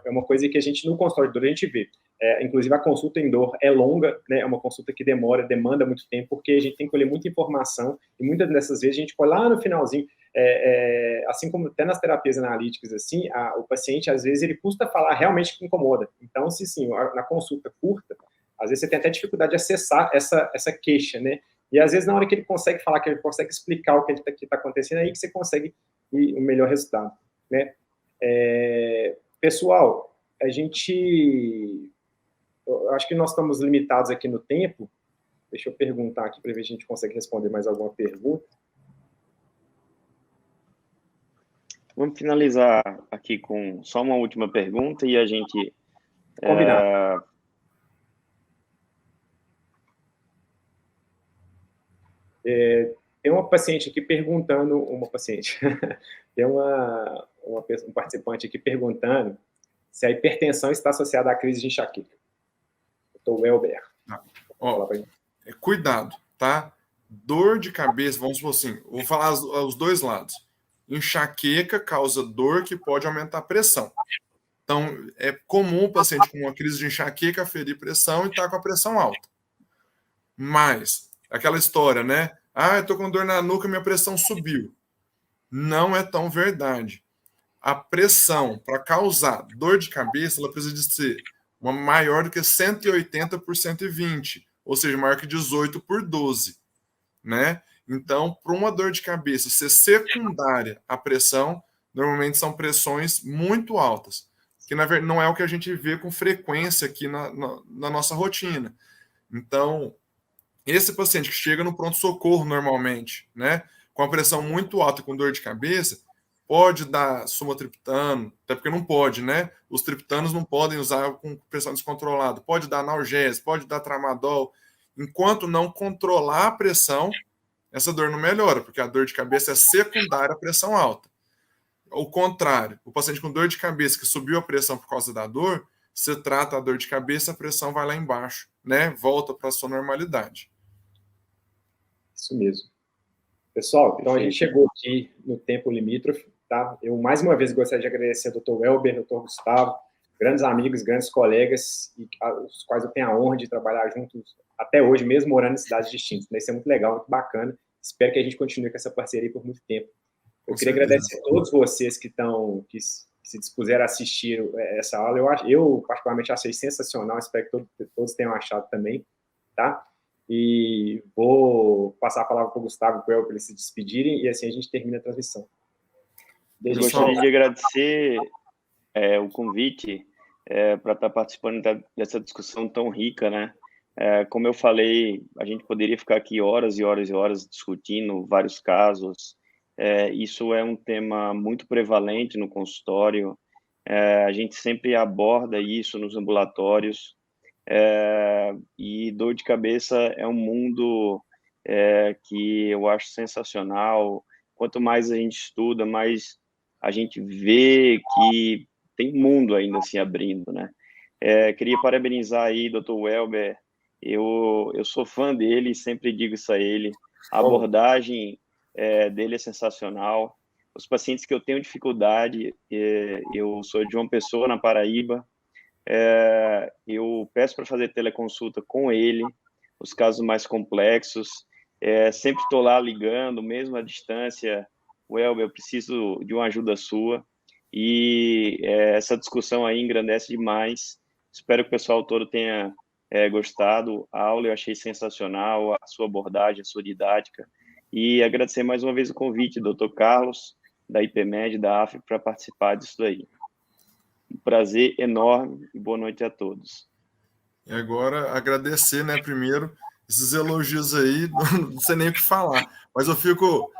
[SPEAKER 4] uma coisa que a gente, no consultório de dor, a gente vê. Inclusive, a consulta em dor é longa, né? É uma consulta que demanda muito tempo, porque a gente tem que colher muita informação e muitas dessas vezes a gente colhe lá no finalzinho, assim como até nas terapias analíticas, assim, o paciente, às vezes, ele custa falar realmente que incomoda. Então, se sim, na consulta curta, às vezes você tem até dificuldade de acessar essa queixa, né? E às vezes na hora que ele consegue falar, que ele consegue explicar o que está acontecendo, é aí que você consegue o melhor resultado, né? Pessoal, eu acho que nós estamos limitados aqui no tempo. Deixa eu perguntar aqui para ver se a gente consegue responder mais alguma pergunta.
[SPEAKER 6] Vamos finalizar aqui com só uma última pergunta e a gente...
[SPEAKER 4] Combinado. Tem uma paciente aqui perguntando, tem um participante aqui perguntando se a hipertensão está associada à crise de enxaqueca. Dr. Welber.
[SPEAKER 5] Cuidado, tá? Dor de cabeça, vamos supor assim, vou falar os dois lados. Enxaqueca causa dor que pode aumentar a pressão. Então, é comum o paciente com uma crise de enxaqueca ferir pressão e estar com a pressão alta. Mas, aquela história, né? Eu tô com dor na nuca, minha pressão subiu. Não é tão verdade. A pressão, para causar dor de cabeça, ela precisa de ser uma maior do que 180 por 120, ou seja, maior que 18 por 12, né? Então, para uma dor de cabeça ser secundária à pressão, normalmente são pressões muito altas, que na verdade não é o que a gente vê com frequência aqui na nossa rotina. Então, esse paciente que chega no pronto-socorro normalmente, né, com a pressão muito alta e com dor de cabeça, pode dar sumatriptano, até porque não pode, né? Os triptanos não podem usar com pressão descontrolada. Pode dar analgésico, pode dar tramadol. Enquanto não controlar a pressão, essa dor não melhora, porque a dor de cabeça é secundária à pressão alta. Ao contrário, o paciente com dor de cabeça que subiu a pressão por causa da dor, você trata a dor de cabeça, a pressão vai lá embaixo, né? Volta para a sua normalidade.
[SPEAKER 4] Isso mesmo. Pessoal, então a gente chegou aqui no tempo limítrofe, tá? Eu, mais uma vez, gostaria de agradecer ao Dr. Welber, Dr. Gustavo, grandes amigos, grandes colegas, os quais eu tenho a honra de trabalhar juntos até hoje, mesmo morando em cidades distintas. Isso é muito legal, muito bacana. Espero que a gente continue com essa parceria por muito tempo. Eu queria agradecer a todos vocês que se dispuseram a assistir essa aula. Eu particularmente achei sensacional, espero que todos tenham achado também, tá? e vou passar a palavra para o Gustavo e para o El para eles se despedirem, e assim a gente termina a transmissão.
[SPEAKER 6] Eu gostaria de agradecer o convite para estar participando dessa discussão tão rica, né? Como eu falei, a gente poderia ficar aqui horas e horas e horas discutindo vários casos. Isso é um tema muito prevalente no consultório. A gente sempre aborda isso nos ambulatórios. E dor de cabeça é um mundo que eu acho sensacional. Quanto mais a gente estuda, mais a gente vê que tem mundo ainda se abrindo, né? Queria parabenizar aí, Dr. Welber. Eu sou fã dele, sempre digo isso a ele. A abordagem dele é sensacional. Os pacientes que eu tenho dificuldade, eu sou de João Pessoa, na Paraíba, eu peço para fazer teleconsulta com ele, os casos mais complexos, sempre estou lá ligando, mesmo à distância. Welber, eu preciso de uma ajuda sua, e essa discussão aí engrandece demais. Espero que o pessoal todo tenha gostado. A aula eu achei sensacional, a sua abordagem, a sua didática, e agradecer mais uma vez o convite, Dr. Carlos, da IPMed, da AF, para participar disso daí. Um prazer enorme e boa noite a todos.
[SPEAKER 5] E agora agradecer, né, primeiro, esses elogios aí, não sei nem o que falar, mas eu fico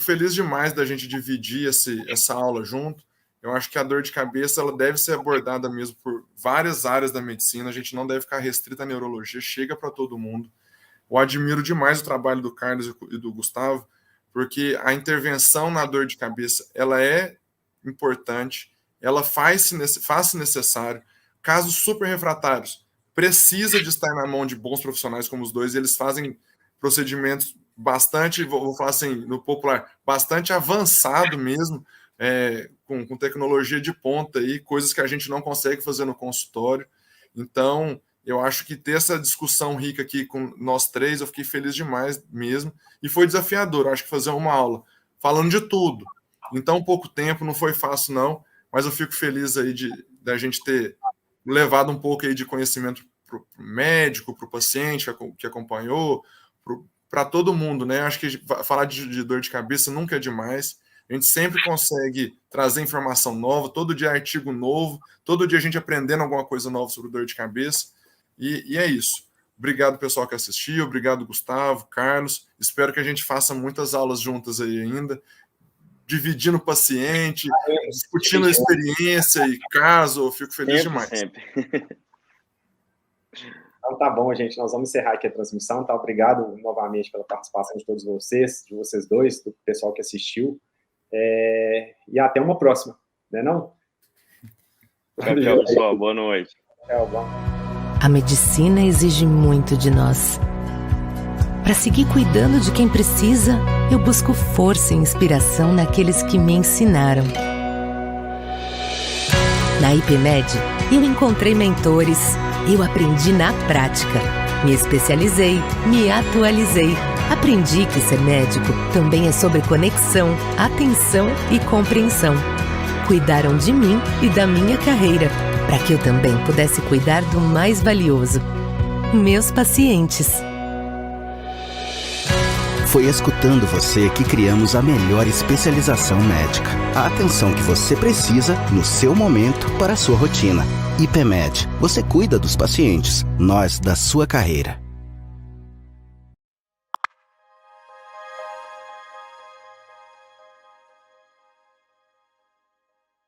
[SPEAKER 5] feliz demais da gente dividir essa aula junto. Eu acho que a dor de cabeça ela deve ser abordada mesmo por várias áreas da medicina, a gente não deve ficar restrita à neurologia, chega para todo mundo. Eu admiro demais o trabalho do Carlos e do Gustavo, porque a intervenção na dor de cabeça ela é importante, ela faz-se necessário. Casos super refratários, precisa de estar na mão de bons profissionais como os dois, eles fazem procedimentos bastante, vou falar assim, no popular, bastante avançado mesmo, com tecnologia de ponta, aí, coisas que a gente não consegue fazer no consultório. Então, eu acho que ter essa discussão rica aqui com nós três, eu fiquei feliz demais mesmo, e foi desafiador, eu acho que fazer uma aula falando de tudo, em tão pouco tempo, não foi fácil não, mas eu fico feliz aí da gente ter levado um pouco aí de conhecimento para o médico, para o paciente que acompanhou, para todo mundo, né? Acho que falar de dor de cabeça nunca é demais. A gente sempre consegue trazer informação nova, todo dia artigo novo, todo dia a gente aprendendo alguma coisa nova sobre dor de cabeça. E é isso. Obrigado, pessoal que assistiu, obrigado, Gustavo, Carlos. Espero que a gente faça muitas aulas juntas aí ainda, dividindo o paciente, discutindo a experiência e caso, eu fico feliz demais.
[SPEAKER 6] Sempre.
[SPEAKER 4] Então tá bom, gente, nós vamos encerrar aqui a transmissão, tá? Obrigado novamente pela participação de todos vocês, de vocês dois, do pessoal que assistiu, e até uma próxima, né não?
[SPEAKER 6] Tchau, pessoal, boa noite.
[SPEAKER 4] Tchau, bom.
[SPEAKER 1] A medicina exige muito de nós. Para seguir cuidando de quem precisa, eu busco força e inspiração naqueles que me ensinaram. Na IPMed, eu encontrei mentores, eu aprendi na prática, me especializei, me atualizei. Aprendi que ser médico também é sobre conexão, atenção e compreensão. Cuidaram de mim e da minha carreira, para que eu também pudesse cuidar do mais valioso, meus pacientes.
[SPEAKER 2] Foi escutando você que criamos a melhor especialização médica. A atenção que você precisa no seu momento para a sua rotina. IPMed, você cuida dos pacientes, nós da sua carreira.